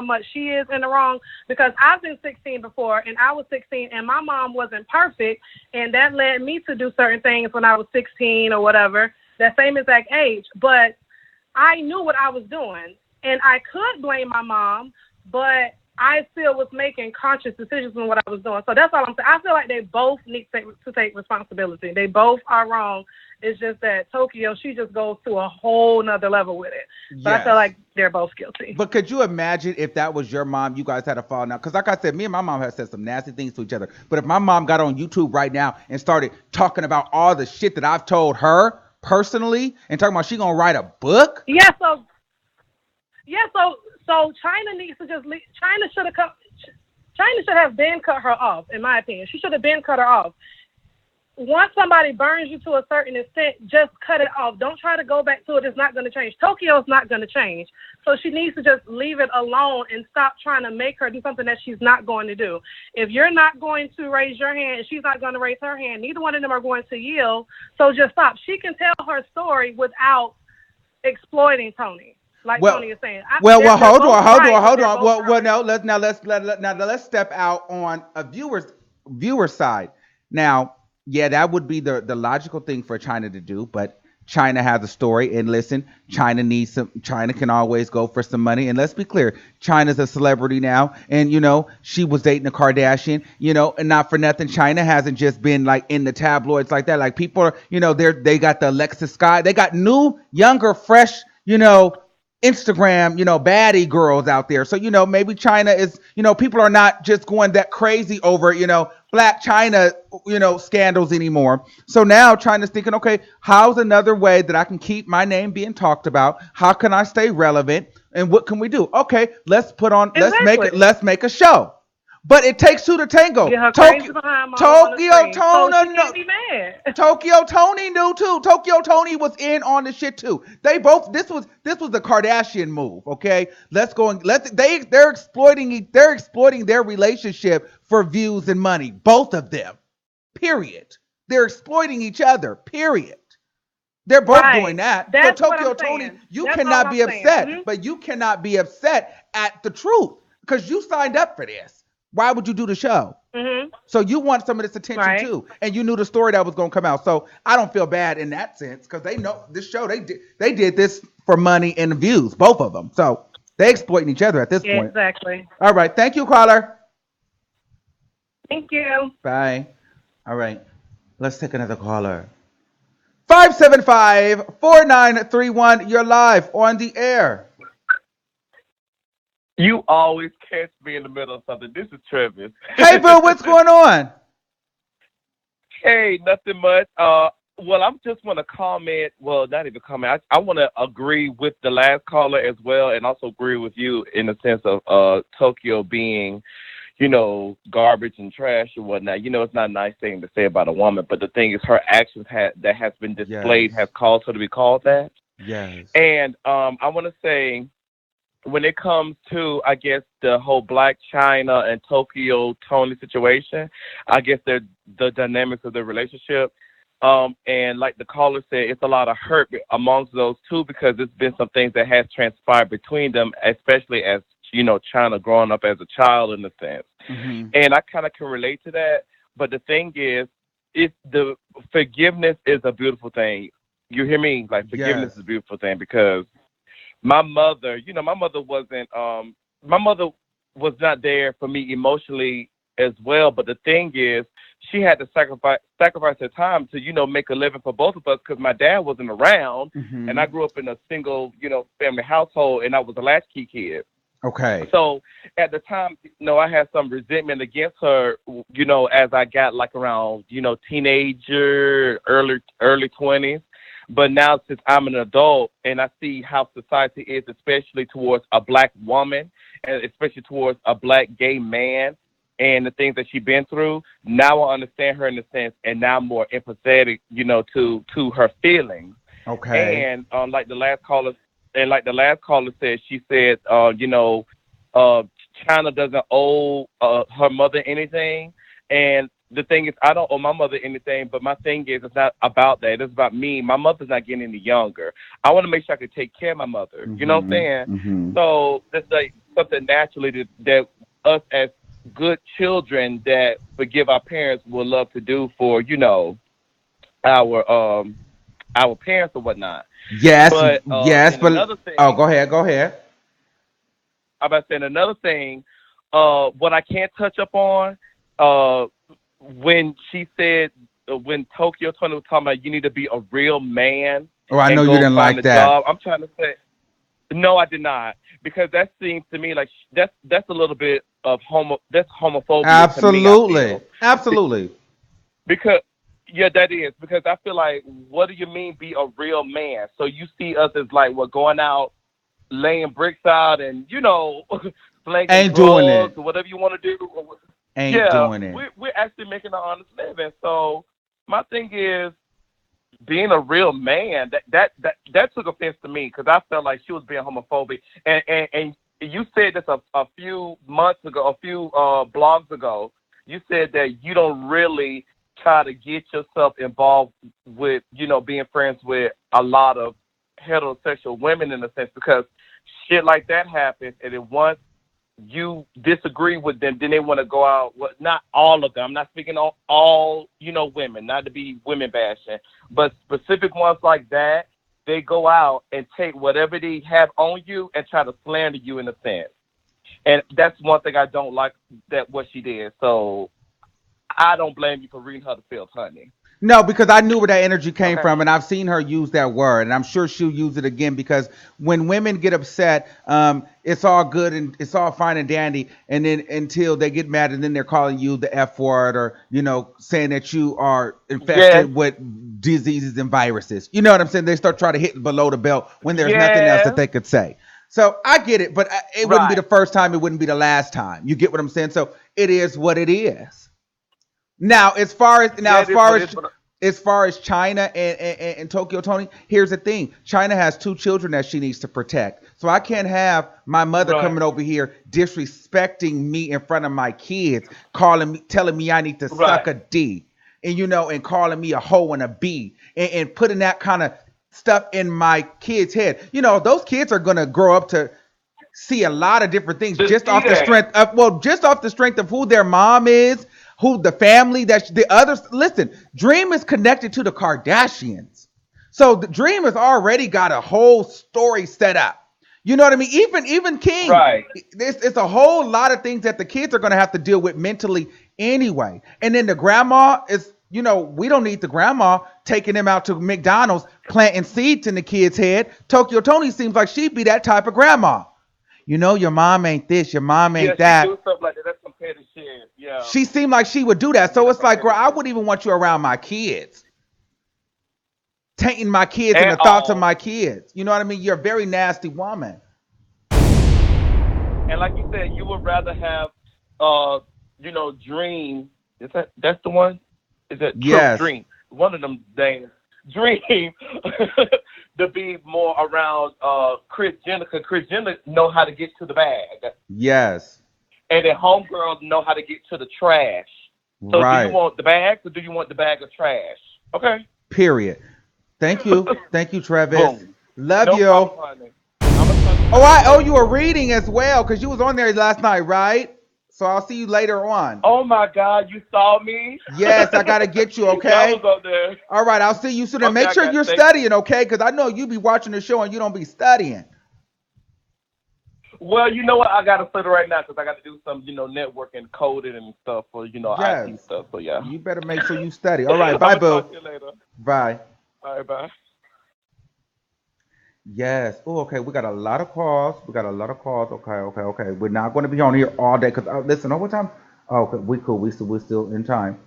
Speaker 7: much she is in the wrong, because I've been 16 before, and I was 16, and my mom wasn't perfect, and that led me to do certain things when I was 16 or whatever, that same exact age, but I knew what I was doing, and I could blame my mom, but I still was making conscious decisions on what I was doing. So that's all I'm saying. I feel like they both need to take responsibility. They both are wrong. It's just that Tokyo, she just goes to a whole nother level with it. But yes. I feel like they're both guilty.
Speaker 3: But could you imagine if that was your mom, you guys had a fall now? Because like I said, me and my mom have said some nasty things to each other. But if my mom got on YouTube right now and started talking about all the shit that I've told her personally and talking about she going to write a book?
Speaker 7: So China needs to just leave. China should have been cut her off, in my opinion. She should have been cut her off. Once somebody burns you to a certain extent, just cut it off. Don't try to go back to it. It's not going to change. Tokyo's not going to change. So she needs to just leave it alone and stop trying to make her do something that she's not going to do. If you're not going to raise your hand and she's not going to raise her hand, neither one of them are going to yield. So just stop. She can tell her story without exploiting Toni. Like Toni is saying.
Speaker 3: Hold on. Let's step out on a viewer side. Now, yeah, that would be the logical thing for China to do, but China has a story, and listen, China can always go for some money. And let's be clear, China's a celebrity now, and she was dating a Kardashian, and not for nothing, China hasn't just been like in the tabloids like that. Like people are, they got the Alexis Sky, they got new, younger, fresh, Instagram, baddie girls out there. So, maybe China is, people are not just going that crazy over, Blac Chyna, scandals anymore. So now China's thinking, okay, how's another way that I can keep my name being talked about? How can I stay relevant? And what can we do? Okay, let's
Speaker 7: Exactly.
Speaker 3: make a show. But it takes two to tango.
Speaker 7: Get her crazy behind mama on the
Speaker 3: Tokyo
Speaker 7: screen. So she
Speaker 3: Tony,
Speaker 7: can't be mad.
Speaker 3: Tokyo Tony knew too. Tokyo Tony was in on the shit too. They both. This was the Kardashian move. Okay, let's go and they're exploiting their relationship for views and money. Both of them. Period. They're exploiting each other. Period. They're both doing that.
Speaker 7: That's
Speaker 3: So
Speaker 7: what
Speaker 3: Tokyo
Speaker 7: I'm
Speaker 3: Tony,
Speaker 7: saying.
Speaker 3: you
Speaker 7: That's
Speaker 3: cannot
Speaker 7: all
Speaker 3: be
Speaker 7: I'm saying.
Speaker 3: upset, but you cannot be upset at the truth because you signed up for this. Why would you do the show? So you want some of this attention too, and you knew the story that was going to come out. So I don't feel bad in that sense because they know this show. They did this for money and views, both of them. So they exploiting each other at this point.
Speaker 7: Exactly.
Speaker 3: All right, thank you, caller.
Speaker 7: Thank you.
Speaker 3: Bye. All right, let's take another caller. 575-4931. You're live on the air.
Speaker 8: You always catch me in the middle of something. This is Travis.
Speaker 3: Hey, Bill, what's going on?
Speaker 8: Hey, nothing much. Well, I just want to comment. Well, not even comment. I want to agree with the last caller as well, and also agree with you in the sense of Tokyo being, garbage and trash and whatnot. It's not a nice thing to say about a woman, but the thing is, her actions that has been displayed has caused her to be called that.
Speaker 3: Yes.
Speaker 8: And I want to say, when it comes to, I guess, the whole Blac Chyna and Tokyo Toni situation, I guess the dynamics of the relationship. And like the caller said, it's a lot of hurt amongst those two because there's been some things that has transpired between them, especially as, Chyna growing up as a child in a sense.
Speaker 3: Mm-hmm.
Speaker 8: And I kind of can relate to that. But the thing is, the forgiveness is a beautiful thing. You hear me? Like, forgiveness is a beautiful thing because my mother was not there for me emotionally as well. But the thing is, she had to sacrifice her time to, make a living for both of us because my dad wasn't around.
Speaker 3: Mm-hmm.
Speaker 8: And I grew up in a single, family household, and I was a latchkey kid.
Speaker 3: Okay.
Speaker 8: So at the time, I had some resentment against her, as I got like around, teenager, early 20s. But now since I'm an adult and I see how society is, especially towards a Black woman and especially towards a Black gay man and the things that she's been through, now I understand her in a sense and now I'm more empathetic, to her feelings.
Speaker 3: Okay.
Speaker 8: And like the last caller said, she said, China doesn't owe her mother anything. And the thing is, I don't owe my mother anything, but my thing is, it's not about that. It's about me. My mother's not getting any younger. I want to make sure I can take care of my mother.
Speaker 3: Mm-hmm.
Speaker 8: You know what I'm saying?
Speaker 3: Mm-hmm.
Speaker 8: So that's like something naturally that us as good children that forgive our parents will love to do for, our parents or whatnot.
Speaker 3: Yes.
Speaker 8: But,
Speaker 3: yes. But
Speaker 8: another thing,
Speaker 3: go ahead.
Speaker 8: I'm about saying another thing. What I can't touch up on, when she said, when Tokyo Toni was talking about you need to be a real man.
Speaker 3: Oh, I know you didn't like that.
Speaker 8: Job, I'm trying to say, no, I did not, because that seems to me like that's a little bit of homophobia.
Speaker 3: Absolutely.
Speaker 8: Because that is because I feel like, what do you mean be a real man? So you see us as like we're going out, laying bricks out, and slanging
Speaker 3: ain't
Speaker 8: drugs
Speaker 3: doing it,
Speaker 8: or whatever you want to do.
Speaker 3: Doing it.
Speaker 8: We're actually making an honest living. So my thing is, being a real man, that took offense to me because I felt like she was being homophobic. And you said this a few months ago, a few blogs ago. You said that you don't really try to get yourself involved with, being friends with a lot of heterosexual women in a sense because shit like that happens, and then once you disagree with them, then they want to go out. Well, not all of them. I'm not speaking on all, women, not to be women bashing, but specific ones like that, they go out and take whatever they have on you and try to slander you in a sense. And that's one thing I don't like that what she did. So I don't blame you for reading her the field, honey.
Speaker 3: No, because I knew where that energy came from, and I've seen her use that word, and I'm sure she'll use it again because when women get upset, it's all good and it's all fine and dandy, and then until they get mad, and then they're calling you the F word or saying that you are infected with diseases and viruses. You know what I'm saying? They start trying to hit below the belt when there's nothing else that they could say. So I get it, but it wouldn't be the first time. It wouldn't be the last time. You get what I'm saying? So it is what it is. Now, as far as Chyna and Tokyo Tony, here's the thing: Chyna has 2 children that she needs to protect. So I can't have my mother coming over here disrespecting me in front of my kids, telling me I need to suck a D, and and calling me a hoe and a B, and putting that kind of stuff in my kids' head. Those kids are gonna grow up to see a lot of different things just off the strength of who their mom is, who the family that the others. Listen, Dream is connected to the Kardashians, so the Dream has already got a whole story set up. You know what I mean? Even King, it's a whole lot of things that the kids are going to have to deal with mentally anyway. And then the grandma is, we don't need the grandma taking them out to McDonald's planting seeds in the kid's head. Tokyo Tony seems like she'd be that type of grandma. Your mom ain't this, your mom ain't that.
Speaker 8: She do stuff like that. That's some petty shit. Yeah.
Speaker 3: She seemed like she would do that. So it's like, girl, I wouldn't even want you around my kids. Tainting my kids and the thoughts of my kids. You know what I mean? You're a very nasty woman.
Speaker 8: And like you said, you would rather have, Dream. That's the one? Is that
Speaker 3: yes.
Speaker 8: Dream? One of them things. Dream to be more around Kris Jenner, because Kris Jenner know how to get to the bag.
Speaker 3: Yes.
Speaker 8: And then homegirls know how to get to the trash. So do you want the bag or do you want the bag of trash? Okay.
Speaker 3: Period. Thank you. Thank you, Travis.
Speaker 8: Boom.
Speaker 3: Love you. I owe you a reading as well because you was on there last night, right? So I'll see you later on.
Speaker 8: Oh my God, you saw me?
Speaker 3: Yes, I gotta get you, okay?
Speaker 8: I was up there.
Speaker 3: All right, I'll see you soon. And make sure you're studying, okay? Because I know you be watching the show and you don't be studying.
Speaker 8: Well, you know what? I gotta study right now because I got to do some, networking, coding and stuff for,
Speaker 3: yes.
Speaker 8: IT stuff. So yeah.
Speaker 3: You better make sure you study. All right, bye, boo.
Speaker 8: Talk to you later.
Speaker 3: Bye.
Speaker 8: All right, bye.
Speaker 3: Yes. Oh, okay. We got a lot of calls. Okay. We're not going to be on here all day because listen. What time? Oh, okay. We cool. We're still in time.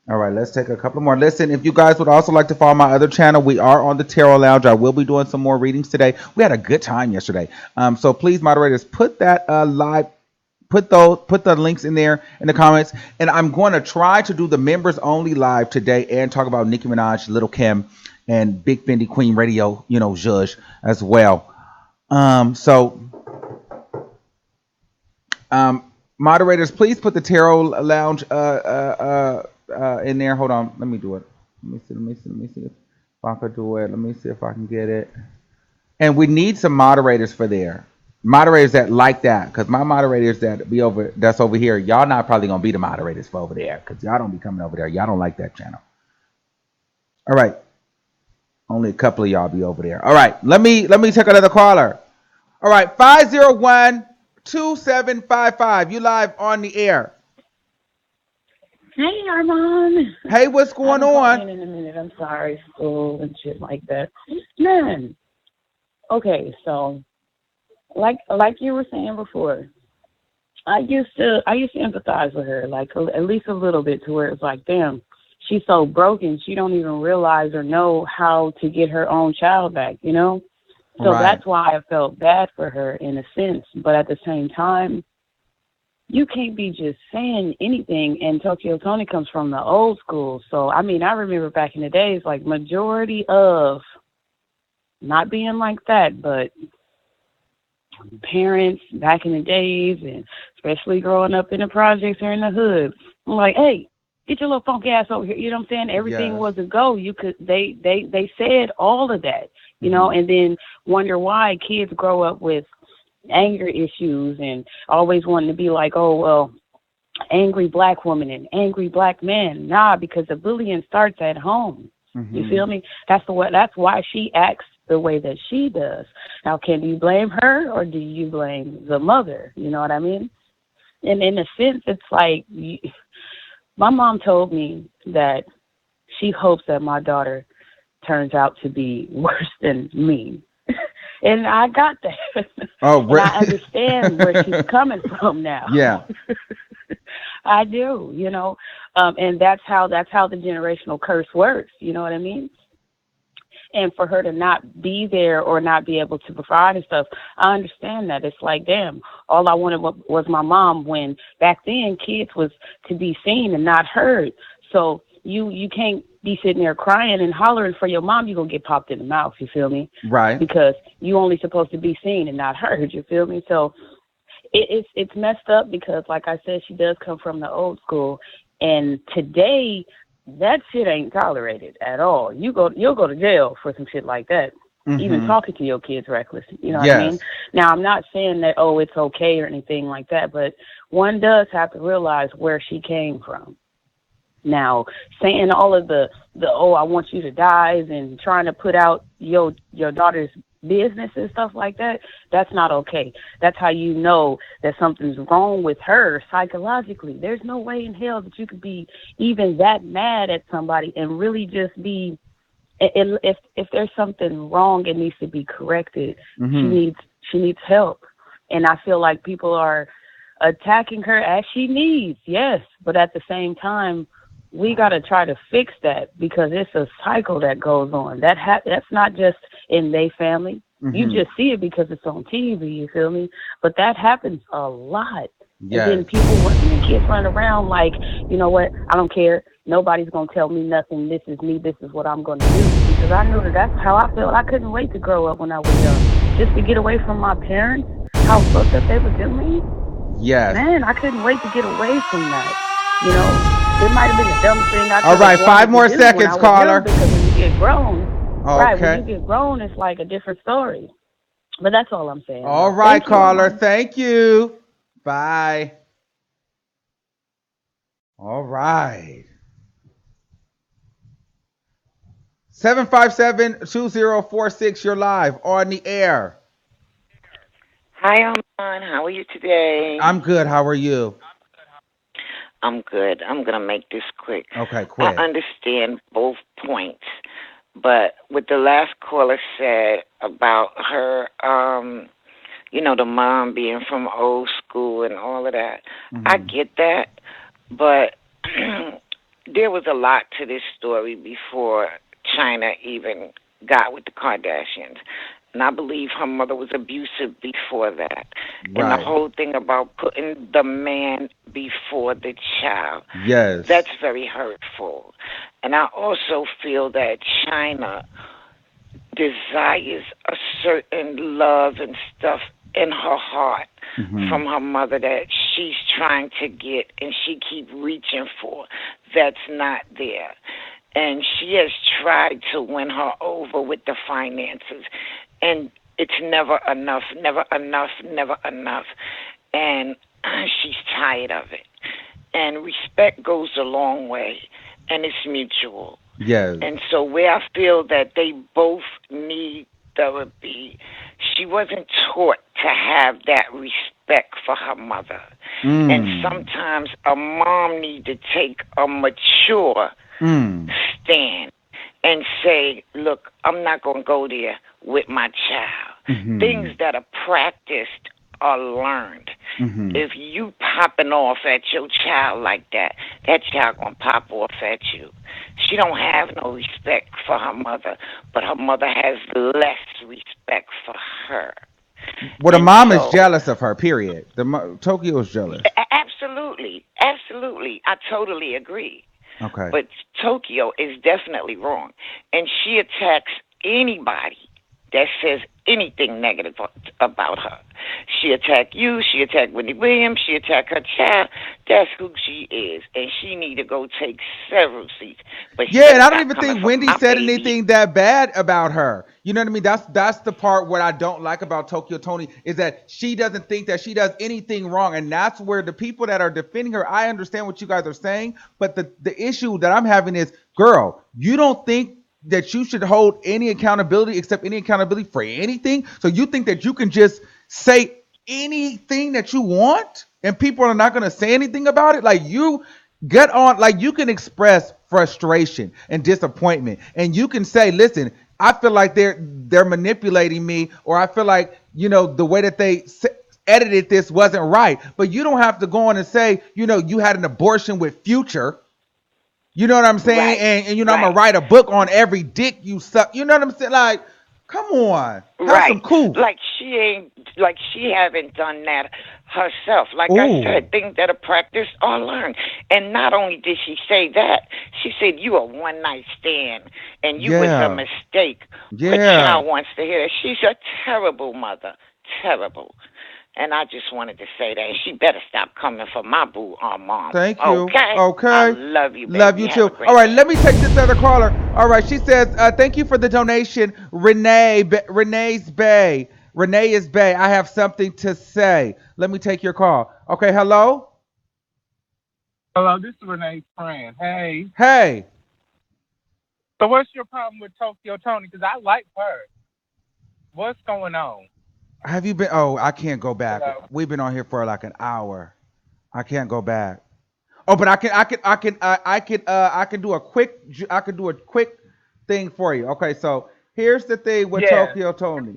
Speaker 3: All right. Let's take a couple more. Listen, if you guys would also like to follow my other channel, we are on the Tarot Lounge. I will be doing some more readings today. We had a good time yesterday. So please, moderators, put that live. Put the links in there in the comments, and I'm going to try to do the members only live today and talk about Nicki Minaj, Little Kim, and Big Fendi Queen Radio, Zhuzh as well. Moderators, please put the Tarot Lounge in there. Hold on, let me do it. Let me see if I can do it. Let me see if I can get it. And we need some moderators for there. Moderators that like that, because my moderators that's over here, y'all not probably gonna be the moderators for over there, because y'all don't be coming over there. Y'all don't like that channel. All right. Only a couple of y'all be over there. All right, let me take another caller. All right, 501-2755. You live on the air.
Speaker 9: Hey, Armon.
Speaker 3: Hey, what's going on?
Speaker 9: In a minute. I'm sorry, school and shit like that. Man. Okay, so like you were saying before, I used to empathize with her, like at least a little bit, to where it's like, damn. She's so broken, she don't even realize or know how to get her own child back, So That's why I felt bad for her in a sense. But at the same time, you can't be just saying anything. And Tokyo Toni comes from the old school. So, I remember back in the days, like majority of, not being like that, but parents back in the days, and especially growing up in the projects or in the hood, I'm like, hey, get your little funky ass over here. You know what I'm saying? Everything was a go. They said all of that, and then wonder why kids grow up with anger issues and always wanting to be like, oh, well, angry black woman and angry black man. Nah, because the bullying starts at home. Mm-hmm. You feel me? That's why she acts the way that she does. Now, can you blame her or do you blame the mother? You know what I mean? And in a sense, it's like, my mom told me that she hopes that my daughter turns out to be worse than me. And I got that. Oh, and I understand where she's coming from now.
Speaker 3: Yeah.
Speaker 9: I do, and that's how the generational curse works. You know what I mean? And for her to not be there or not be able to provide and stuff, I understand that. It's like, damn, all I wanted was my mom, when back then kids was to be seen and not heard. So you can't be sitting there crying and hollering for your mom. You're going to get popped in the mouth, you feel me?
Speaker 3: Right.
Speaker 9: Because you only supposed to be seen and not heard, you feel me? So it's messed up because, like I said, she does come from the old school. And today, that shit ain't tolerated at all. You'll go to jail for some shit like that. Even talking to your kids reckless. You know what I mean? Now, I'm not saying that, it's okay or anything like that, but one does have to realize where she came from. Now, saying all of the I want you to die and trying to put out your daughter's business and stuff like that, that's not okay. That's how you know that something's wrong with her psychologically. There's no way in hell that you could be even that mad at somebody and really just be, if there's something wrong, it needs to be corrected. She needs help. And I feel like people are attacking her as she needs, yes, but at the same time, we got to try to fix that, because it's a cycle that goes on. That's not just in their family. You just see it because it's on TV, you feel me? But that happens a lot. Yes. And then kids run around like, you know what, I don't care. Nobody's going to tell me nothing. This is me. This is what I'm going to do. Because I knew that's how I felt. I couldn't wait to grow up when I was young. Just to get away from my parents, how fucked up they were doing.
Speaker 3: Yes.
Speaker 9: Man, I couldn't wait to get away from that, you know? It might have been the dumbest thing I could.
Speaker 3: All right, 5 more seconds, caller.
Speaker 9: Because when you get grown,
Speaker 3: right,
Speaker 9: when you get grown, it's like a different story. But that's all I'm saying.
Speaker 3: All right, caller. Thank you. Bye. All right. 757-2046, you're live on the air.
Speaker 10: Hi, Armon. How are you today?
Speaker 3: I'm good. How are you?
Speaker 10: I'm good. I'm going to make this quick.
Speaker 3: Okay, quick.
Speaker 10: I understand both points, but what the last caller said about her, the mom being from old school and all of that, I get that, but there was a lot to this story before Chyna even got with the Kardashians. And I believe her mother was abusive before that. Right. And the whole thing about putting the man before the child.
Speaker 3: Yes.
Speaker 10: That's very hurtful. And I also feel that Chyna desires a certain love and stuff in her heart from her mother that she's trying to get and she keep reaching for. That's not there. And she has tried to win her over with the finances. And it's never enough, never enough, never enough. And she's tired of it. And respect goes a long way, and it's mutual.
Speaker 3: Yes.
Speaker 10: And so where I feel that they both need therapy, she wasn't taught to have that respect for her mother. And sometimes a mom needs to take a mature stand and say, look, I'm not going to go there with my child. Things that are practiced are learned. If you popping off at your child like that, that child going to pop off at you. She don't have no respect for her mother, but her mother has less respect for her.
Speaker 3: Well, the mom is jealous of her, period. Tokyo is jealous.
Speaker 10: Absolutely. Absolutely. I totally agree.
Speaker 3: Okay.
Speaker 10: But Tokyo is definitely wrong. And she attacks anybody that says anything negative about her. She attacked you. She attacked Wendy Williams. She attacked her child. That's who she is. And she need to go take several seats. But
Speaker 3: yeah, and I don't even think Wendy said anything that bad about her. You know what I mean? That's the part what I don't like about Tokyo Toni is that she doesn't think that she does anything wrong. And that's where the people that are defending her, I understand what you guys are saying. But the issue that I'm having is, girl, you don't think that you should hold any accountability except any accountability for anything? So you think that you can just say anything that you want and people are not going to say anything about it? Like, you get on, like, you can express frustration and disappointment, and you can say, listen, I feel like they're manipulating me, or I feel like, the way that they edited this wasn't right. But you don't have to go on and say, you had an abortion with Future. You know what I'm saying?
Speaker 10: Right.
Speaker 3: And I'm gonna write a book on every dick you suck. You know what I'm saying? Like, come on, have some cool.
Speaker 10: Like she haven't done that herself. Like I said, things that are practiced are learned. And not only did she say that, she said you a one night stand and you was a mistake.
Speaker 3: Yeah.
Speaker 10: Her child wants to hear that. She's a terrible mother. Terrible. And I just wanted to say that she better stop coming for my boo Armon.
Speaker 3: Thank you. Okay.
Speaker 10: I love you, baby.
Speaker 3: Love you too. All right, let me take this other caller. All right, she says, thank you for the donation, Renee's Bay. Renee is Bay. I have something to say. Let me take your call. Okay, hello?
Speaker 8: Hello, this is Renee's friend. Hey.
Speaker 3: Hey.
Speaker 8: So what's your problem with Tokyo Toni? Because I like her. What's going on?
Speaker 3: Have you been? Oh, I can't go back.
Speaker 8: Hello?
Speaker 3: We've been on here for like an hour. I can't go back. Oh, but I can do a quick thing for you. Okay, so here's the thing with Tokyo Toni.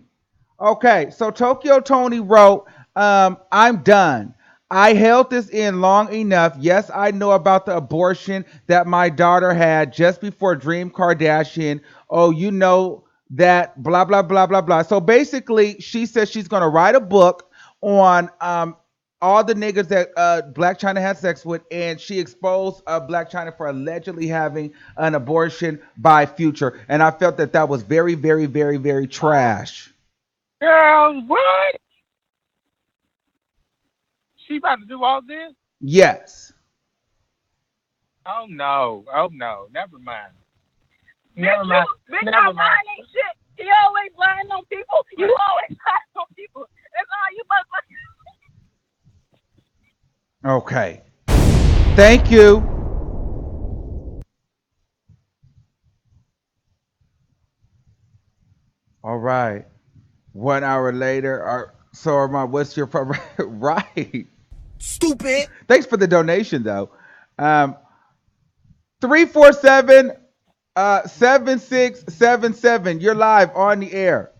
Speaker 3: Okay, so Tokyo Toni wrote, I'm done. I held this in long enough. Yes, I know about the abortion that my daughter had just before Dream Kardashian. Oh, you know that blah, blah, blah, blah, blah. So basically, she says she's going to write a book on all the niggas that Blac Chyna had sex with, and she exposed Blac Chyna for allegedly having an abortion by Future. And I felt that was very, very, very, very trash.
Speaker 8: Girl, what? She about to do all this?
Speaker 3: Yes.
Speaker 8: Oh no, never mind.
Speaker 6: Never mind. Ain't shit. You always lying on people. You always lying on people. That's all you must.
Speaker 3: Okay. Thank you. All right. 1 hour later, so Armon, what's your problem? Right.
Speaker 4: Stupid.
Speaker 3: Thanks for the donation, though. 347 7677. You're live on the air.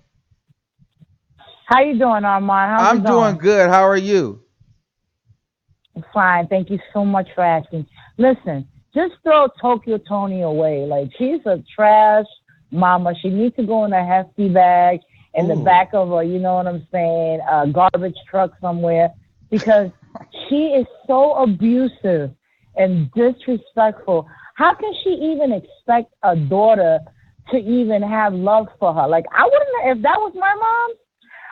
Speaker 11: How you doing, Armon?
Speaker 3: I'm doing good. How are you?
Speaker 11: Fine. Thank you so much for asking. Listen, just throw Tokyo Toni away. Like, she's a trash mama. She needs to go in a hefty bag in the back of a, you know what I'm saying, a garbage truck somewhere, because she is so abusive and disrespectful. How can she even expect a daughter to even have love for her? Like, I wouldn't, if that was my mom,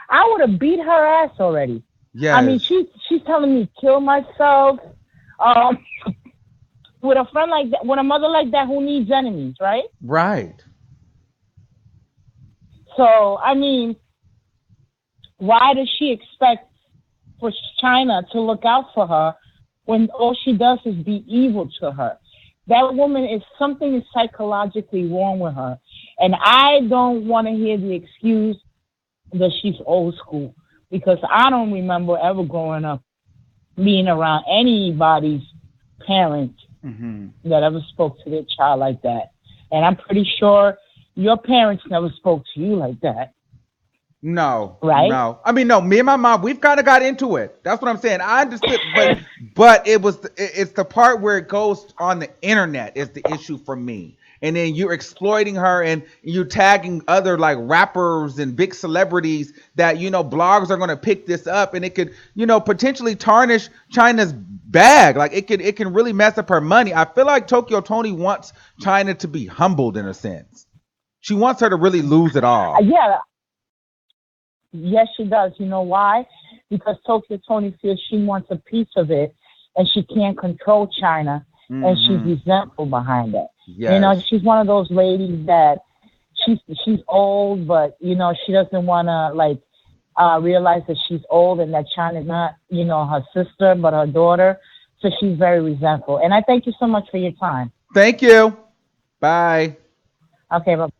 Speaker 11: I would have beat her ass already.
Speaker 3: Yes.
Speaker 11: I mean, she's telling me kill myself. With a friend like that, with a mother like that who needs enemies, right?
Speaker 3: Right.
Speaker 11: So, I mean, why does she expect for China to look out for her when all she does is be evil to her? That woman something is psychologically wrong with her. And I don't want to hear the excuse that she's old school, because I don't remember ever growing up being around anybody's parents that ever spoke to their child like that. And I'm pretty sure your parents never spoke to you like that.
Speaker 3: No.
Speaker 11: Right?
Speaker 3: No. I mean, no, me and my mom, we've kind of got into it. That's what I'm saying. I understood, but it's the part where it goes on the internet is the issue for me. And then you're exploiting her and you're tagging other like rappers and big celebrities that, you know, blogs are going to pick this up, and it could, you know, potentially tarnish China's bag. Like it can really mess up her money. I feel like Tokyo Toni wants China to be humbled in a sense. She wants her to really lose it all.
Speaker 11: Yeah. Yes, she does. You know why? Because Tokyo Toni feels she wants a piece of it and she can't control China, and she's resentful behind it. Yes. You know, she's one of those ladies that she's old, but, you know, she doesn't want to, realize that she's old and that China's not, you know, her sister, but her daughter. So she's very resentful. And I thank you so much for your time.
Speaker 3: Thank you. Bye.
Speaker 11: Okay, bye.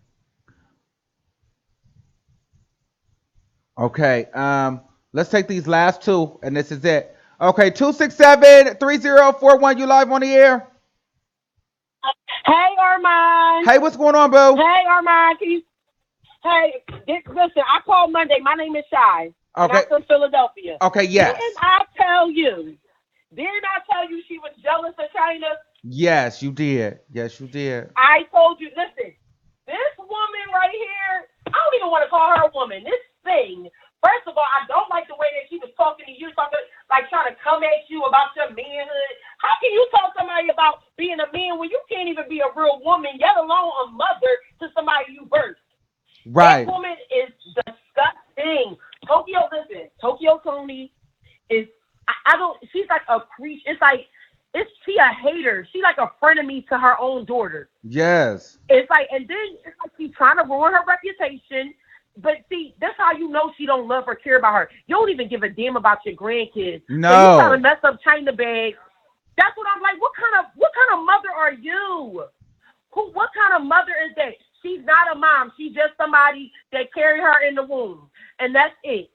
Speaker 3: Okay, let's take these last two, and this is it. Okay, 267-3041, you live on the air?
Speaker 6: Hey, Armon.
Speaker 3: Hey, what's going on, boo?
Speaker 6: Hey, Armon. Listen, I called Monday. My name is Shy.
Speaker 3: Okay.
Speaker 6: I'm from Philadelphia.
Speaker 3: Okay, yes.
Speaker 6: Didn't I tell you she was jealous of China
Speaker 3: Yes, you did. Yes, you did.
Speaker 12: I told you, listen, this woman right here, I don't even want to call her a woman. This thing, first of all, I don't like the way that she was talking to you, talking like trying to come at you about your manhood. How can you talk to somebody about being a man when you can't even be a real woman, yet alone a mother to somebody you birthed?
Speaker 3: Right.
Speaker 12: That woman is disgusting. Tokyo Toni is, I don't, she's like a creature. It's like, she a hater. She like a frenemy to her own daughter.
Speaker 3: Yes.
Speaker 12: It's like, and then it's like she's trying to ruin her reputation. But see, that's how you know she don't love or care about her. You don't even give a damn about your grandkids.
Speaker 3: No.
Speaker 12: So you trying to mess up Chyna bag. That's what I'm like. What kind of mother are you? What kind of mother is that? She's not a mom. She's just somebody that carried her in the womb, and that's it.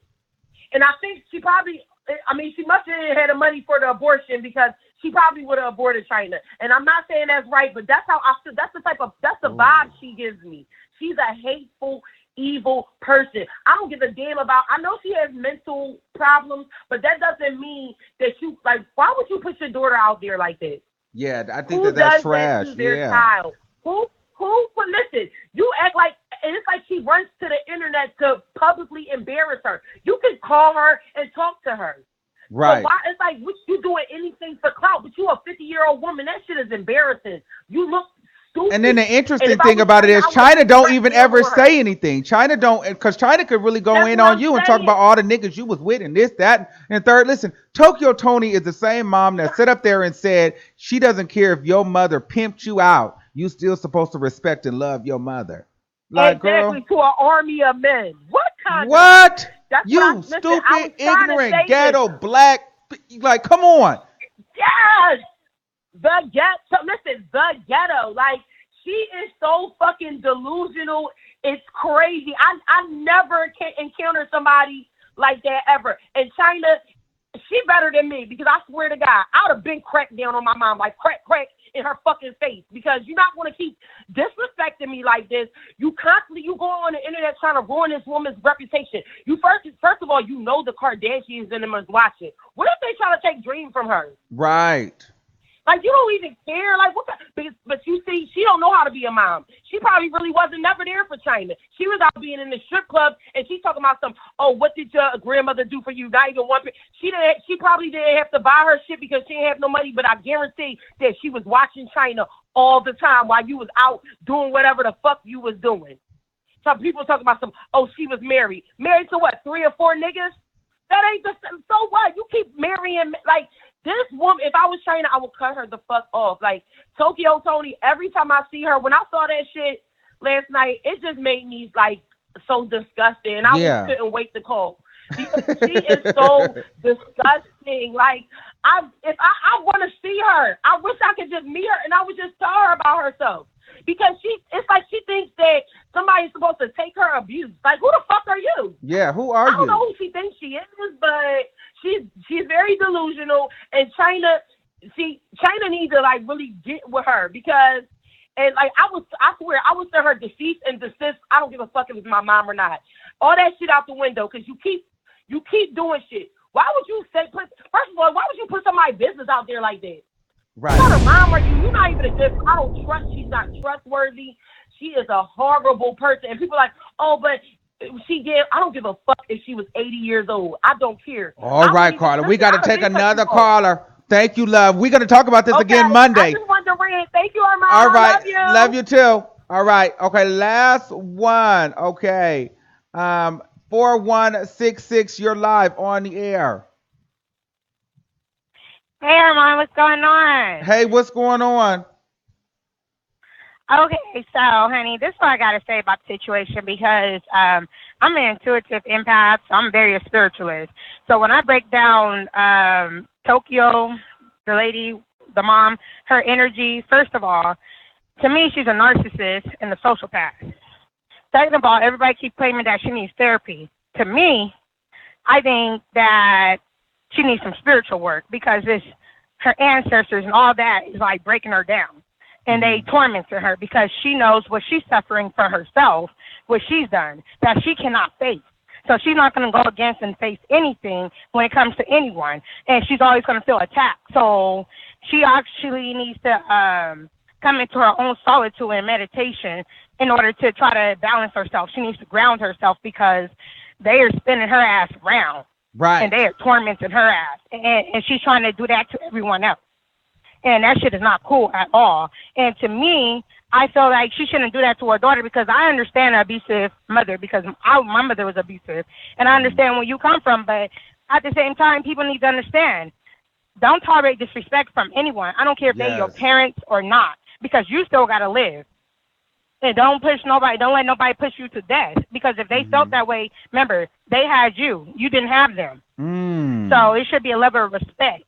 Speaker 12: And I think she probably, I mean, she must have had the money for the abortion because she probably would have aborted Chyna. And I'm not saying that's right, but that's how I feel. That's the vibe she gives me. She's a hateful, evil person. I don't give a damn about, I know she has mental problems, but that doesn't mean that you, like, why would you put your daughter out there like that?
Speaker 3: Yeah, I think that's trash.
Speaker 12: That to their child? But listen, you act like, and it's like she runs to the internet to publicly embarrass her. You can call her and talk to her.
Speaker 3: Right.
Speaker 12: So why, it's like you doing anything for clout, but you a 50-year-old woman. That shit is embarrassing. You look stupid.
Speaker 3: And then the interesting thing about it is Chyna don't even ever say anything. Chyna don't, because Chyna could really go in on you and talk about all the niggas you was with and this, that, and third. Listen, Tokyo Toni is the same mom that sat up there and said she doesn't care if your mother pimped you out. You still supposed to respect and love your mother. Like,
Speaker 12: exactly,
Speaker 3: girl,
Speaker 12: to an army of men. What kind
Speaker 3: what?
Speaker 12: of... That's
Speaker 3: You
Speaker 12: what
Speaker 3: stupid, ignorant, ghetto, black. Like, come on.
Speaker 12: Yes. The ghetto. Listen, the ghetto. Like, she is so fucking delusional. It's crazy. I never encountered somebody like that ever. And Chyna, she better than me because I swear to God, I would have been cracked down on my mom, like crack in her fucking face, because you're not going to keep disrespecting me like this. You go on the internet trying to ruin this woman's reputation. You first of all, you know the Kardashians and them is watching. What if they try to take Dream from her?
Speaker 3: Right.
Speaker 12: Like, you don't even care. Like, what? But you see, she don't know how to be a mom. She probably really wasn't never there for Chyna. She was out being in the strip club, and she's talking about some, oh, what did your grandmother do for you? Not even one. She probably didn't have to buy her shit because she didn't have no money, but I guarantee that she was watching Chyna all the time while you was out doing whatever the fuck you was doing. Some people talking about some, oh, she was married. Married to what, 3 or 4 niggas? That ain't the, so what? You keep marrying, like, this woman, if I was Chyna, I would cut her the fuck off. Like, Tokyo Toni, every time I see her, when I saw that shit last night, it just made me, like, so disgusted. And I just couldn't wait to call. Because she is so disgusting. Like, I want to see her. I wish I could just meet her and I would just tell her about herself. Because it's like she thinks that somebody's supposed to take her abuse. Like, who the fuck are you?
Speaker 3: Yeah, who are you?
Speaker 12: I don't know who she thinks she is, but she's very delusional. And Chyna needs to, like, really get with her because, and like, I swear I would send her cease and desist. I don't give a fuck if it's my mom or not. All that shit out the window because you keep doing shit. Why would you first of all, why would you put somebody's business out there like that?
Speaker 3: Right.
Speaker 12: What kind of mom are you? You're not even a good. I don't trust. She's not trustworthy. She is a horrible person. And people are like, oh, but I don't give a fuck if she was 80 years old. I don't care.
Speaker 3: All right, Carla. We got to take another caller. Thank you, love. We're going to talk about this again Monday.
Speaker 12: I just wanted to rant. Thank you, Armon.
Speaker 3: All right.
Speaker 12: Love you.
Speaker 3: Love you too. All right. Okay. Last one. Okay. 4166. You're live on the air.
Speaker 13: Hey, Armon, what's going on?
Speaker 3: Hey, what's going on?
Speaker 13: Okay, so, honey, this is what I got to say about the situation because I'm an intuitive empath, so I'm very a spiritualist. So when I break down Tokyo, the lady, the mom, her energy, first of all, to me, she's a narcissist and a sociopath. Second of all, everybody keeps claiming that she needs therapy. To me, I think that she needs some spiritual work because her ancestors and all that is like breaking her down. And they tormented her because she knows what she's suffering for herself, what she's done, that she cannot face. So she's not going to go against and face anything when it comes to anyone. And she's always going to feel attacked. So she actually needs to come into her own solitude and meditation in order to try to balance herself. She needs to ground herself because they are spinning her ass around.
Speaker 3: Right.
Speaker 13: And they are tormenting her ass. And she's trying to do that to everyone else. And that shit is not cool at all. And to me, I feel like she shouldn't do that to her daughter because I understand an abusive mother because my mother was abusive. And I understand where you come from. But at the same time, people need to understand, don't tolerate disrespect from anyone. I don't care if they're your parents or not because you still got to live. And don't push nobody. Don't let nobody push you to death because if they felt that way, remember, they had you. You didn't have them. So it should be a level of respect.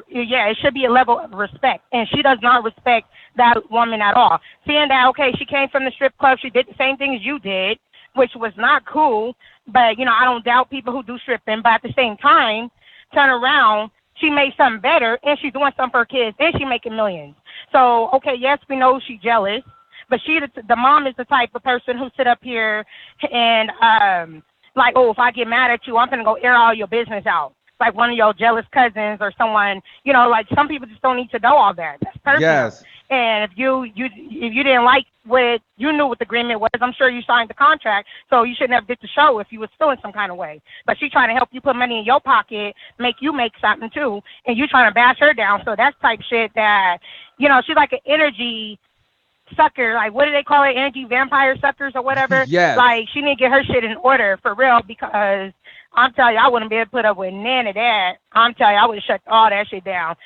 Speaker 13: Yeah, it should be a level of respect. And she does not respect that woman at all. Seeing that, okay, she came from the strip club. She did the same things you did, which was not cool. But, you know, I don't doubt people who do stripping. But at the same time, turn around, she made something better, and she's doing something for her kids, and she's making millions. So, okay, yes, we know she's jealous. But the mom is the type of person who sit up here and, like, oh, if I get mad at you, I'm going to go air all your business out. Like one of your jealous cousins or someone, you know, like some people just don't need to know all that. That's personal.
Speaker 3: Yes.
Speaker 13: And if you didn't like what you knew what the agreement was, I'm sure you signed the contract, so you shouldn't have did the show if you was feeling some kind of way. But she's trying to help you put money in your pocket, make you make something too, and you trying to bash her down. So that's type shit that, you know, she's like an energy sucker, like what do they call it, energy vampire suckers or whatever.
Speaker 3: Yes.
Speaker 13: Like she need to get her shit in order for real because I'm telling you, I wouldn't be able to put up with none of that. I'm telling you, I would have shut all that shit down.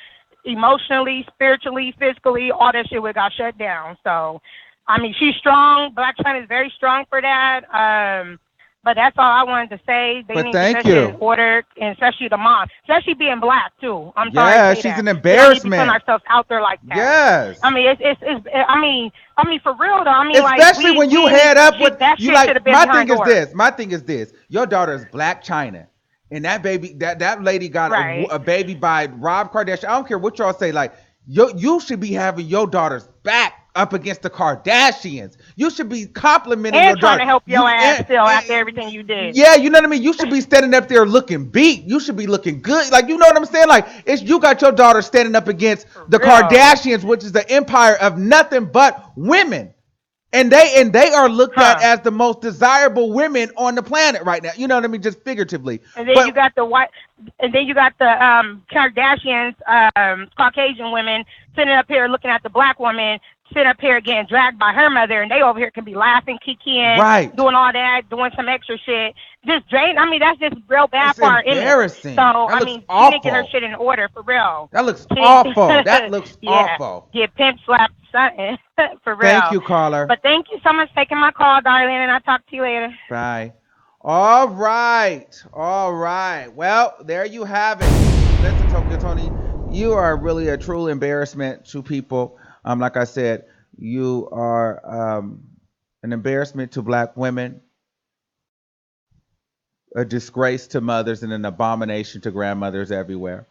Speaker 13: Emotionally, spiritually, physically, all that shit would have got shut down. So, I mean, she's strong. Blac Chyna is very strong for that. But that's all I wanted to say. They need to get shit in order, and especially the mom, especially being black too. I'm sorry.
Speaker 3: Yeah,
Speaker 13: to say
Speaker 3: she's
Speaker 13: that.
Speaker 3: an embarrassment.
Speaker 13: Putting ourselves out there like that.
Speaker 3: Yes.
Speaker 13: I mean, it's I mean, for real though. I mean,
Speaker 3: especially
Speaker 13: like,
Speaker 3: when you head up with
Speaker 13: that
Speaker 3: you
Speaker 13: shit
Speaker 3: like.
Speaker 13: should have been
Speaker 3: My
Speaker 13: behind
Speaker 3: thing
Speaker 13: doors.
Speaker 3: is this. My thing is this. Your daughter is Blac Chyna, and that baby, that lady got a baby by Rob Kardashian. I don't care what y'all say. Like, you should be having your daughter's back up against the Kardashians. You should be complimenting your daughter.
Speaker 13: And trying to help your ass still after everything you did.
Speaker 3: Yeah, you know what I mean? You should be standing up there looking beat. You should be looking good. Like, you know what I'm saying? Like, it's you got your daughter standing up against the Kardashians, which is the empire of nothing but women. And they are looked at as the most desirable women on the planet right now. You know what I mean? Just figuratively.
Speaker 13: And then you got the Kardashians, Caucasian women sitting up here looking at the black woman sitting up here getting dragged by her mother, and they over here can be laughing, kikiing, doing all that, doing some extra shit. Just drain. I mean, that's just real bad for our image. So I mean, she didn't get her shit in order for real.
Speaker 3: That looks awful. That looks awful.
Speaker 13: Get pimp slapped something for real.
Speaker 3: Thank you, caller.
Speaker 13: But thank you so much for taking my call, darling, and I'll talk to you later.
Speaker 3: Bye. All right. Well, there you have it. Listen, Toni, you are really a true embarrassment to people. Like I said, you are an embarrassment to black women, a disgrace to mothers, and an abomination to grandmothers everywhere.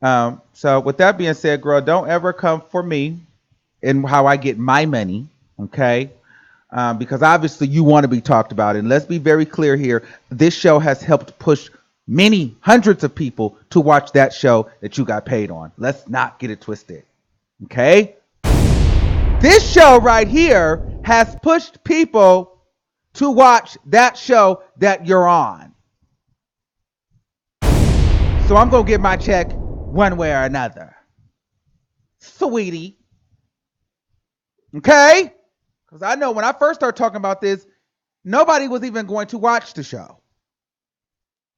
Speaker 3: So with that being said, girl, don't ever come for me and how I get my money, okay? Because obviously you want to be talked about. And let's be very clear here. This show has helped push many hundreds of people to watch that show that you got paid on. Let's not get it twisted, okay? This show right here has pushed people to watch that show that you're on. So I'm going to get my check one way or another. Sweetie. Okay? Because I know when I first started talking about this, nobody was even going to watch the show.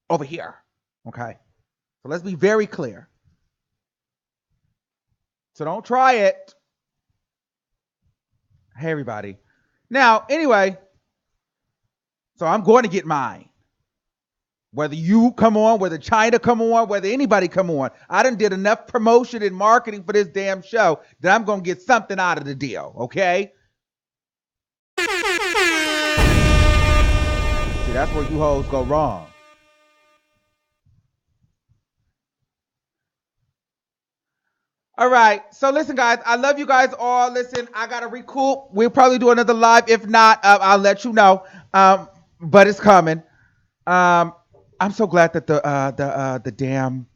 Speaker 3: Over here. Okay? So let's be very clear. So don't try it. Hey, everybody. Now, anyway, so I'm going to get mine. Whether you come on, whether Chyna come on, whether anybody come on. I done did enough promotion and marketing for this damn show that I'm going to get something out of the deal, okay? See, that's where you hoes go wrong. All right. So listen, guys, I love you guys all. Listen, I got to recoup. We'll probably do another live. If not, I'll let you know. But it's coming. I'm so glad that the damn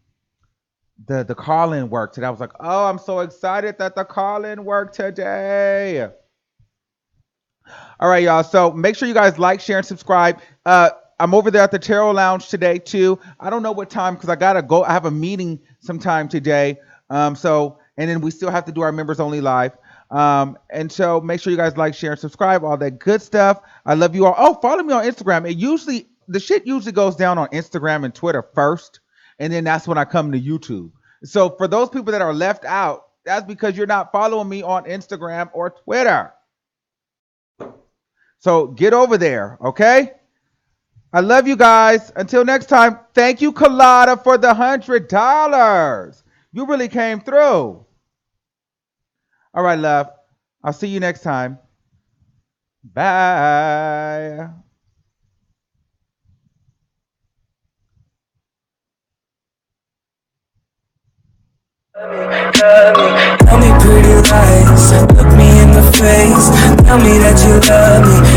Speaker 3: the call-in worked today. I was like, oh, I'm so excited that the call-in worked today. All right, y'all. So make sure you guys like, share, and subscribe. I'm over there at the Tarot Lounge today too. I don't know what time because I gotta go. I have a meeting sometime today. And then we still have to do our members only live. And so make sure you guys like, share, and subscribe. All that good stuff. I love you all. Oh, follow me on Instagram. The shit usually goes down on Instagram and Twitter first, and then that's when I come to YouTube. So for those people that are left out, that's because you're not following me on Instagram or Twitter. So get over there, okay? I love you guys. Until next time, thank you, Colada, for the $100. You really came through. All right, love. I'll see you next time. Bye.
Speaker 14: Tell me pretty lies, look me in the face. Tell me that you love me.